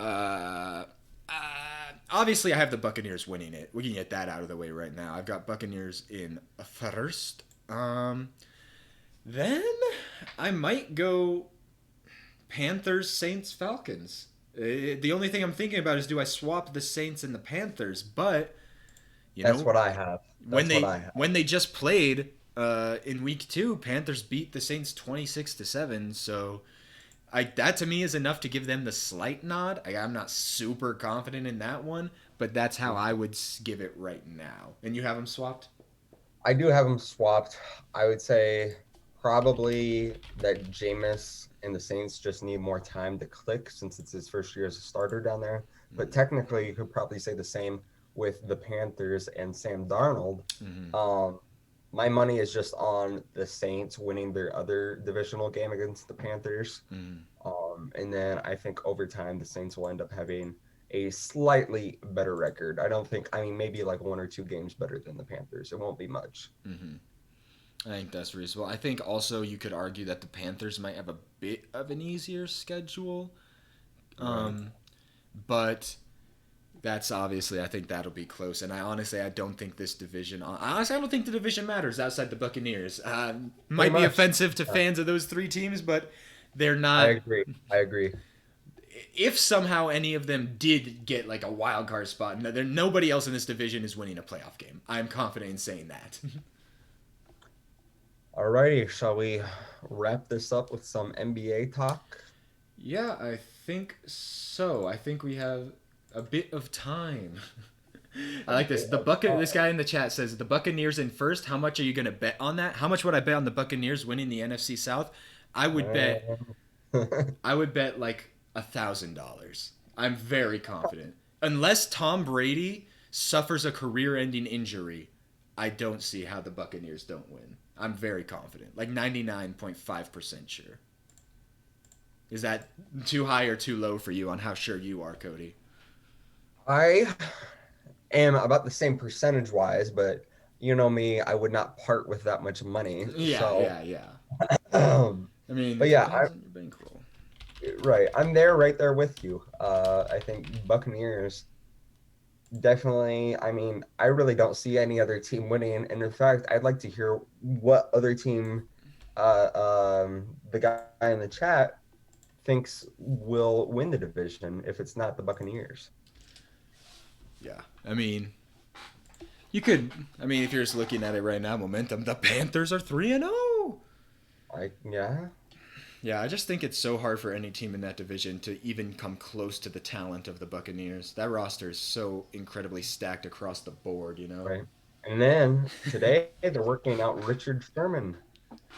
obviously I have the Buccaneers winning it. We can get that out of the way right now. I've got Buccaneers in first. Then I might go Panthers, Saints, Falcons. The only thing I'm thinking about is do I swap the Saints and the Panthers? But you That's know what I have. when That's what they I have. when they just played in week 2, Panthers beat the Saints 26-7. So that to me is enough to give them the slight nod. I'm not super confident in that one, but that's how I would give it right now. And you have them swapped. I do have them swapped. I would say probably that Jameis and the Saints just need more time to click since it's his first year as a starter down there. But technically, you could probably say the same with the Panthers and Sam Darnold. Mm-hmm. Um, my money is just on the Saints winning their other divisional game against the Panthers. Mm-hmm. And then I think over time, the Saints will end up having a slightly better record. I don't think, I mean, maybe like 1 or 2 games better than the Panthers. It won't be much. Mm-hmm. I think that's reasonable. I think also you could argue that the Panthers might have a bit of an easier schedule. Right. Um, but that's obviously, I think that'll be close. And I don't think this division, honestly, I don't think the division matters outside the Buccaneers. Pretty Might be much. offensive to Yeah, fans of those 3 teams, but they're I not. agree. I agree. If somehow any of them did get like a wild card spot, nobody else in this division is winning a playoff game. I'm confident in saying that. Alrighty, shall we wrap this up with some NBA talk? Yeah, I think so. I think we have a bit of time. I A like this. bit of This time. guy in the chat says the Buccaneers in first. How much are you going to bet on that? How much would I bet on the Buccaneers winning the NFC South? I would bet. Um, I would bet like $1,000. I'm very confident. Unless Tom Brady suffers a career-ending injury, I don't see how the Buccaneers don't win. I'm very confident, like 99.5% sure. Is that too high or too low for you on how sure you are, Cody? I am about the same percentage wise, but you know me, I would not part with that much money. Yeah, So, yeah, yeah. um, I mean, but it yeah, depends on your bankroll. right. I'm there, right there with you. I think Buccaneers definitely. I mean, I really don't see any other team winning, and in fact, I'd like to hear what other team, the guy in the chat thinks will win the division if it's not the Buccaneers. Yeah, I mean, you could. I mean, if you're just looking at it right now, momentum. The Panthers are 3-0. Yeah, Yeah, I just think it's so hard for any team in that division to even come close to the talent of the Buccaneers. That roster is so incredibly stacked across the board, you know? right. And then today they're working out Richard Sherman.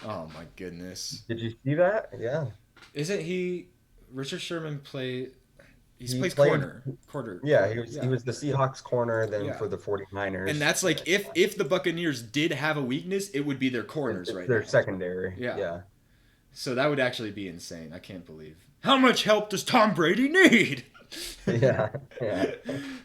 Oh my goodness. Did you see that? Yeah. Isn't he Richard Sherman play He He plays played, yeah, corner. he Yeah, was the Seahawks corner then yeah. for the And 49ers. that's like if the Buccaneers did have a weakness, it would be their corners It's right their now. secondary. Yeah. Yeah. So that would actually be insane. I can't believe. How much help does Tom Brady need? Yeah. Yeah.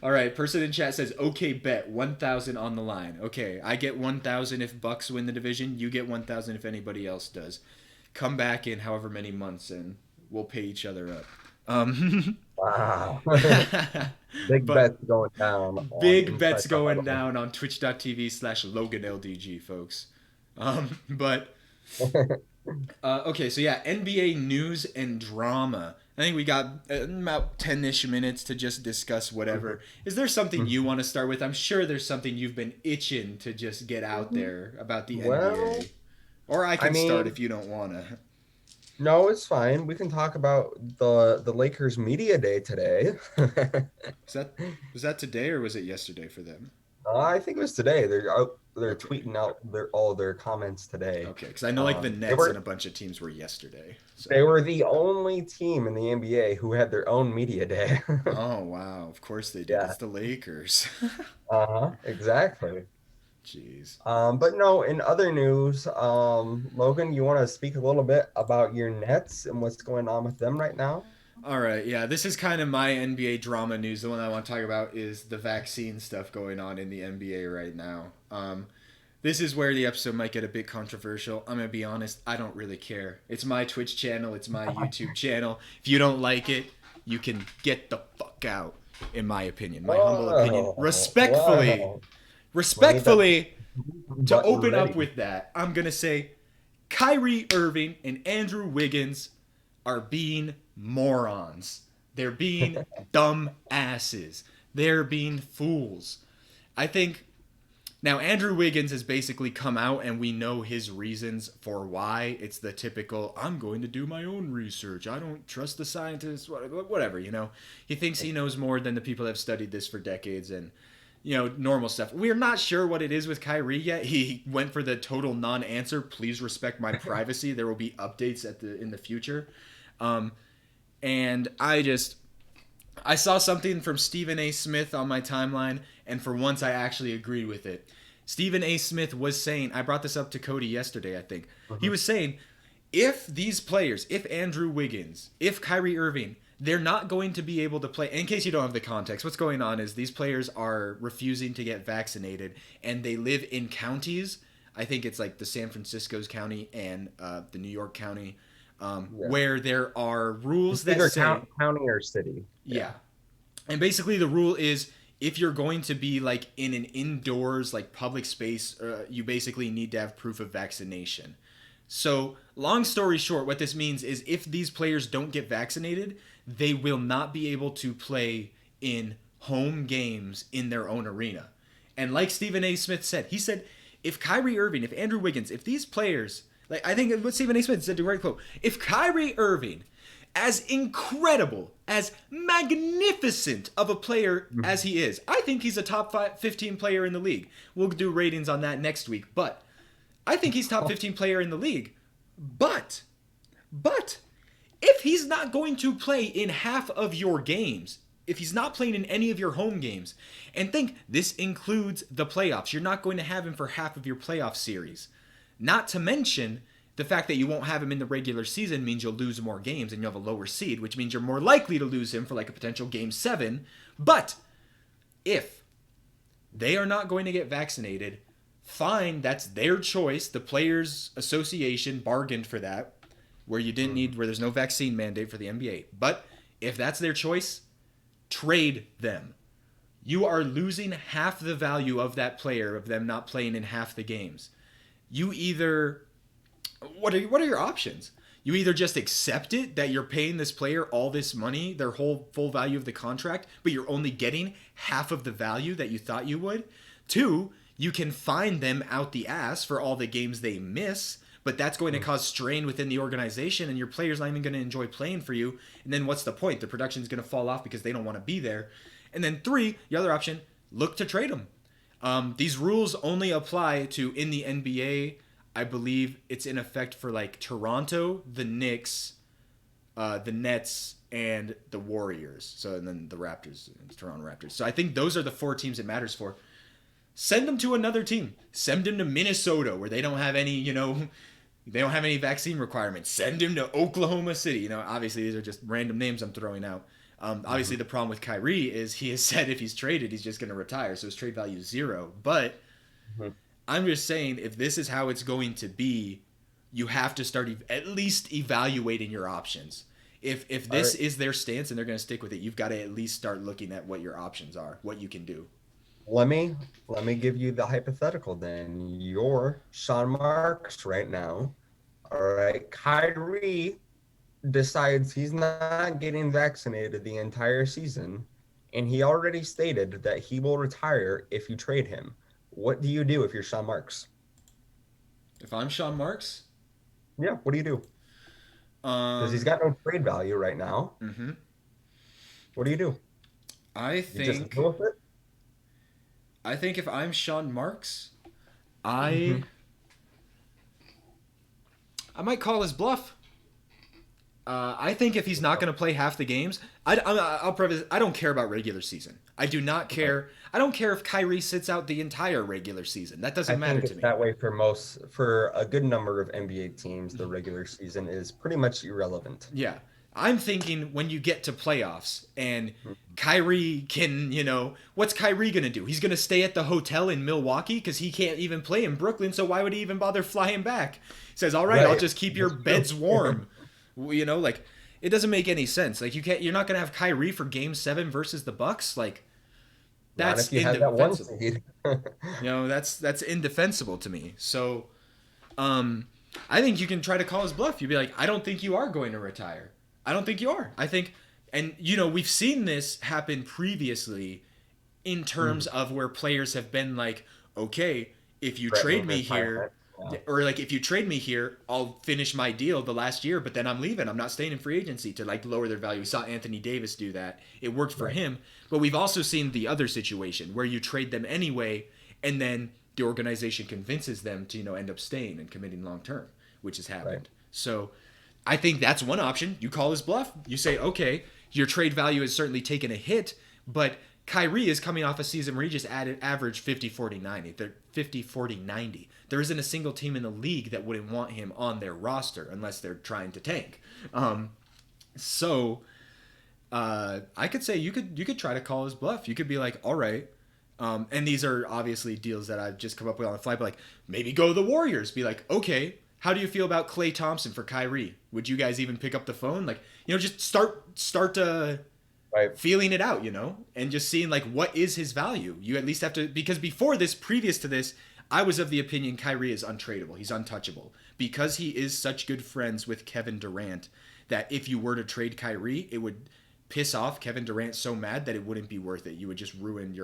All right, person in chat says, "Okay, bet 1,000 on the line." Okay, I get 1,000 if Bucks win the division. You get 1,000 if anybody else does. Come back in however many months, and we'll pay each other up. Wow. Big But bets going down on big Inside bets the going Huddle. down on twitch.tv/LoganLDG, folks. But okay, so yeah, NBA news and drama. I think we got about 10-ish minutes to just discuss whatever. Is there something you want to start with? I'm sure there's something you've been itching to just get out there about the Well, NBA. Or I I can start mean, if you don't want to. no, it's fine. We can talk about the Lakers media day today. Is that was that today or was it yesterday for them? I think it was today. They're Okay. tweeting out all their comments today. Okay, because I know like the They Nets and were a bunch of teams were yesterday. So. they were the only team in the NBA who had their own media day. Oh wow! Of course they did. Yeah. It's the Lakers. Uh-huh. Exactly. Jeez. But no, in other news, Logan, you want to speak a little bit about your Nets and what's going on with them right now? All right, yeah, this is kind of my NBA drama news. The one I want to talk about is the vaccine stuff going on in the NBA right now. This is where the episode might get a bit controversial. I'm gonna be honest, I don't really care. It's my Twitch channel, it's my YouTube channel. If you don't like it, you can get the fuck out. In my opinion, my humble opinion, Whoa, respectfully, whoa. We need that respectfully, to button open up ready. with that, I'm gonna say Kyrie Irving and Andrew Wiggins are being morons. They're being dumb asses. They're being fools. I think now Andrew Wiggins has basically come out and we know his reasons for why. It's the typical, I'm going to do my own research. I don't trust the scientists, whatever, you know. He thinks he knows more than the people that have studied this for decades and normal stuff. We're not sure what it is with Kyrie yet. He went for the total non-answer. Please respect my privacy. There will be updates in the future. And I saw something from Stephen A. Smith on my timeline, and for once I actually agreed with it. Stephen A. Smith was saying, I brought this up to Cody yesterday, I think. He was saying, if these players, if Andrew Wiggins, if Kyrie Irving, they're not going to be able to play. In case you don't have the context, what's going on is these players are refusing to get vaccinated, and they live in counties. I think it's like the San Francisco's county and the New York county, where there are rules that Either say county or city. yeah. And basically the rule is if you're going to be like in an indoors like public space, you basically need to have proof of vaccination. So, long story short, what this means is if these players don't get vaccinated, they will not be able to play in home games in their own arena. And like Stephen A. Smith said, he said, if Kyrie Irving, if Andrew Wiggins, if these players, like I think what Stephen A. Smith said, the right quote, if Kyrie Irving, as incredible, as magnificent of a player as he is, I think he's a top 15 player in the league. We'll do ratings on that next week, but I think he's top 15 player in the league. But if he's not going to play in half of your games, if he's not playing in any of your home games, and think this includes the playoffs, you're not going to have him for half of your playoff series. Not to mention the fact that you won't have him in the regular season means you'll lose more games and you'll have a lower seed, which means you're more likely to lose him for like a potential game 7. But if they are not going to get vaccinated, fine, that's their choice. The Players Association bargained for that, where there's no vaccine mandate for the NBA. But if that's their choice, trade them. You are losing half the value of that player of them not playing in half the games. You either what are your options? You either just accept it that you're paying this player all this money, their whole full value of the contract, but you're only getting half of the value that you thought you would. 2, you can fine them out the ass for all the games they miss, but that's going to cause strain within the organization and your player's not even going to enjoy playing for you. And then what's the point? The production's going to fall off because they don't want to be there. And then 3, the other option, look to trade them. These rules only apply to in the NBA. I believe it's in effect for like Toronto, the Knicks, the Nets, and the Warriors. So and then the Raptors, Toronto Raptors. So I think those are the 4 teams it matters for. Send them to another team. Send them to Minnesota where they don't have any, they don't have any vaccine requirements. Send him to Oklahoma City. Obviously these are just random names I'm throwing out. Obviously the problem with Kyrie is he has said if he's traded, he's just going to retire. So his trade value is 0. But I'm just saying if this is how it's going to be, you have to start at least evaluating your options. If this is their stance and they're going to stick with it, you've got to at least start looking at what your options are, what you can do. Let me give you the hypothetical then. You're Sean Marks right now. All right. Kyrie decides he's not getting vaccinated the entire season, and he already stated that he will retire if you trade him. What do you do if you're Sean Marks? If I'm Sean Marks? Yeah, what do you do? Because he's got no trade value right now. Mm-hmm. What do you do? I You just think deal with it? I think if I'm Sean Marks, I might call his bluff. I think if he's not going to play half the games, I'll preface. I don't care about regular season. I do not care. I don't care if Kyrie sits out the entire regular season. That doesn't matter to me. That way for a good number of NBA teams, the regular season is pretty much irrelevant. Yeah. I'm thinking when you get to playoffs and Kyrie can, what's Kyrie going to do? He's going to stay at the hotel in Milwaukee because he can't even play in Brooklyn. So why would he even bother flying back? He says, all right. I'll just keep your beds warm. It doesn't make any sense. Like you're not going to have Kyrie for game 7 versus the Bucks. Like that's indefensible. That's indefensible to me. So, I think you can try to call his bluff. You'd be like, I don't think you are going to retire. I don't think you are. I think, and we've seen this happen previously in terms of where players have been like, okay, if you trade me here, or like if you trade me here, I'll finish my deal the last year, but then I'm leaving. I'm not staying in free agency to like lower their value. We saw Anthony Davis do that. It worked for him, but we've also seen the other situation where you trade them anyway, and then the organization convinces them to end up staying and committing long term, which has happened. Right. So I think that's one option. You call his bluff. You say, okay, your trade value has certainly taken a hit, but Kyrie is coming off a season where he just averaged 50, 40, 90. They're 50, 40, 90. There isn't a single team in the league that wouldn't want him on their roster unless they're trying to tank. So I could say you could try to call his bluff. You could be like, all right. And these are obviously deals that I've just come up with on the fly, but like maybe go to the Warriors. Be like, okay, how do you feel about Klay Thompson for Kyrie? Would you guys even pick up the phone? Like, just start feeling it out, and just seeing like what is his value. You at least have to, because previous to this, I was of the opinion Kyrie is untradeable. He's untouchable because he is such good friends with Kevin Durant that if you were to trade Kyrie, it would piss off Kevin Durant so mad that it wouldn't be worth it. You would just ruin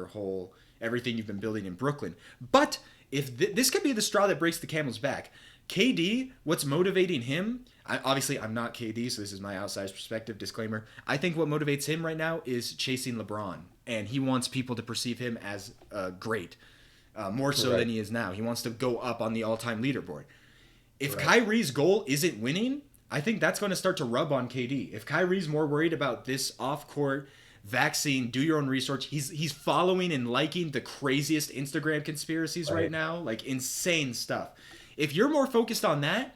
everything you've been building in Brooklyn. But if this could be the straw that breaks the camel's back. KD, what's motivating him? Obviously, I'm not KD, so this is my outside perspective, disclaimer. I think what motivates him right now is chasing LeBron, and he wants people to perceive him as great, more so than he is now. He wants to go up on the all-time leaderboard. If Kyrie's goal isn't winning, I think that's going to start to rub on KD. If Kyrie's more worried about this off-court vaccine, do your own research. He's following and liking the craziest Instagram conspiracies right now, like insane stuff. If you're more focused on that,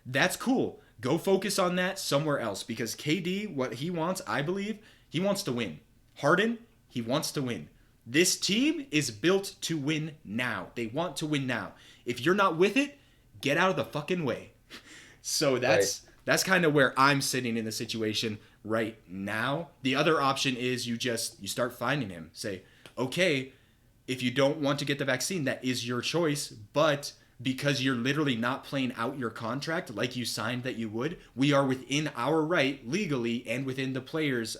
that's cool. Go focus on that somewhere else because KD, what he wants, I believe, he wants to win. Harden, he wants to win. This team is built to win now. They want to win now. If you're not with it, get out of the fucking way. So that's kind of where I'm sitting in the situation right now. The other option is you start finding him. Say, okay, if you don't want to get the vaccine, that is your choice, but because you're literally not playing out your contract like you signed that you would, we are within our right legally and within the players,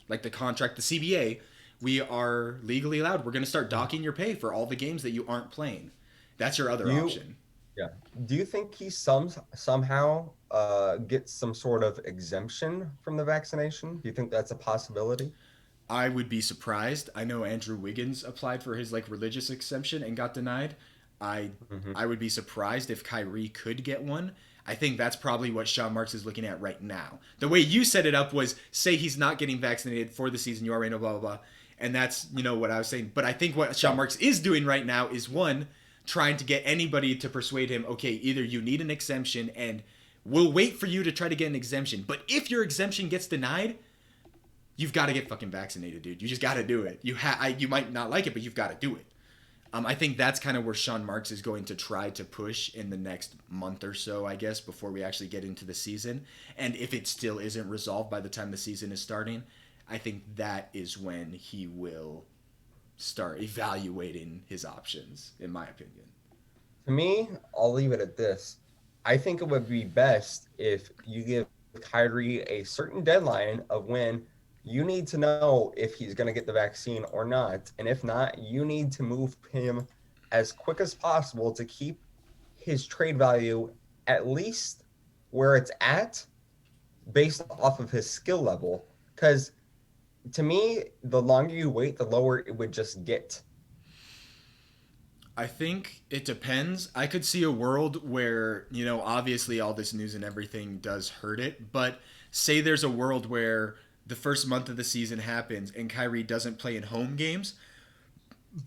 like the contract, the CBA, we are legally allowed. We're going to start docking your pay for all the games that you aren't playing. That's your other option. Yeah. Do you think he somehow gets some sort of exemption from the vaccination? Do you think that's a possibility? I would be surprised. I know Andrew Wiggins applied for his religious exemption and got denied. I would be surprised if Kyrie could get one. I think that's probably what Sean Marks is looking at right now. The way you set it up was, say he's not getting vaccinated for the season, you already know, blah, blah, blah. And that's, what I was saying. But I think what Sean Marks is doing right now is, one, trying to get anybody to persuade him, okay, either you need an exemption and we'll wait for you to try to get an exemption. But if your exemption gets denied, you've got to get fucking vaccinated, dude. You just got to do it. You might not like it, but you've got to do it. I think that's kind of where Sean Marks is going to try to push in the next month or so, I guess, before we actually get into the season. And if it still isn't resolved by the time the season is starting, I think that is when he will start evaluating his options, in my opinion. To me, I'll leave it at this. I think it would be best if you give Kyrie a certain deadline of when you need to know if he's going to get the vaccine or not. And if not, you need to move him as quick as possible to keep his trade value at least where it's at based off of his skill level. Because to me, the longer you wait, the lower it would just get. I think it depends. I could see a world where, obviously all this news and everything does hurt it. But say there's a world where the first month of the season happens and Kyrie doesn't play in home games,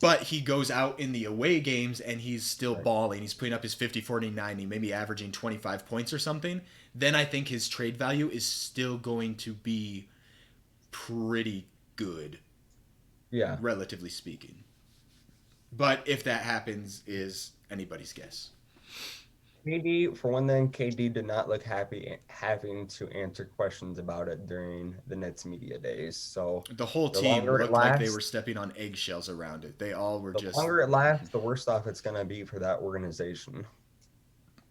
but he goes out in the away games and he's still balling. He's putting up his 50, 40, 90, maybe averaging 25 points or something. Then I think his trade value is still going to be pretty good. Yeah. Relatively speaking. But if that happens is anybody's guess. KD, for one thing, KD did not look happy having to answer questions about it during the Nets media days. So the whole team looked like they were stepping on eggshells around it. They all were the longer it lasts, the worse off it's going to be for that organization.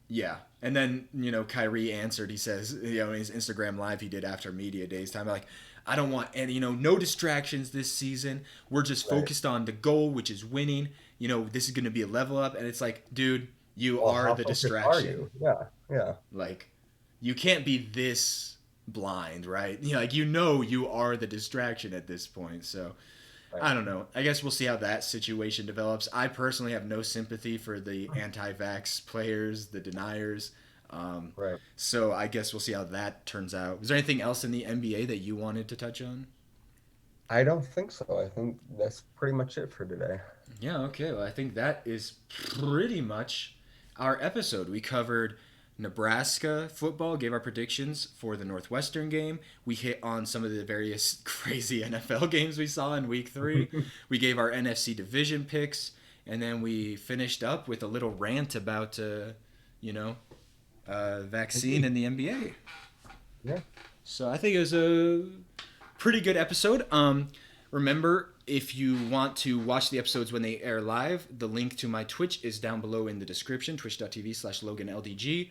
Yeah. And then, Kyrie answered. He says, in his Instagram live he did after media days time, like, I don't want any, no distractions this season. We're just focused on the goal, which is winning. This is going to be a level up. And it's like, dude, you are the distraction. Are you? Yeah. Like, you can't be this blind, right? You are the distraction at this point. So, I don't know. I guess we'll see how that situation develops. I personally have no sympathy for the anti-vax players, the deniers. So I guess we'll see how that turns out. Is there anything else in the NBA that you wanted to touch on? I don't think so. I think that's pretty much it for today. Yeah, okay. Well, I think that is pretty much our episode. We covered Nebraska football, gave our predictions for the Northwestern game. We hit on some of the various crazy NFL games we saw in week 3. We gave our NFC division picks, and then we finished up with a little rant about, vaccine in the NBA. Yeah. So I think it was a pretty good episode. Remember, if you want to watch the episodes when they air live, the link to my Twitch is down below in the description, twitch.tv/LoganLDG.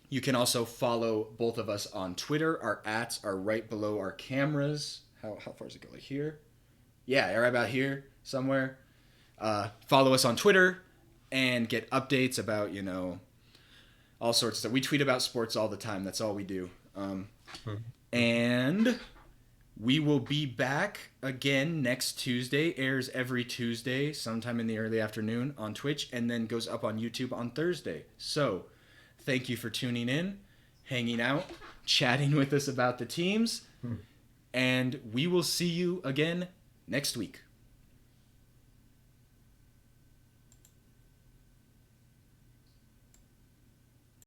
You can also follow both of us on Twitter. Our @ are right below our cameras. How far does it go? Like here? Yeah, right about here somewhere. Follow us on Twitter and get updates about, all sorts of stuff. We tweet about sports all the time. That's all we do. And we will be back again next Tuesday. Airs every Tuesday, sometime in the early afternoon on Twitch, and then goes up on YouTube on Thursday. So, thank you for tuning in, hanging out, chatting with us about the teams, and we will see you again next week.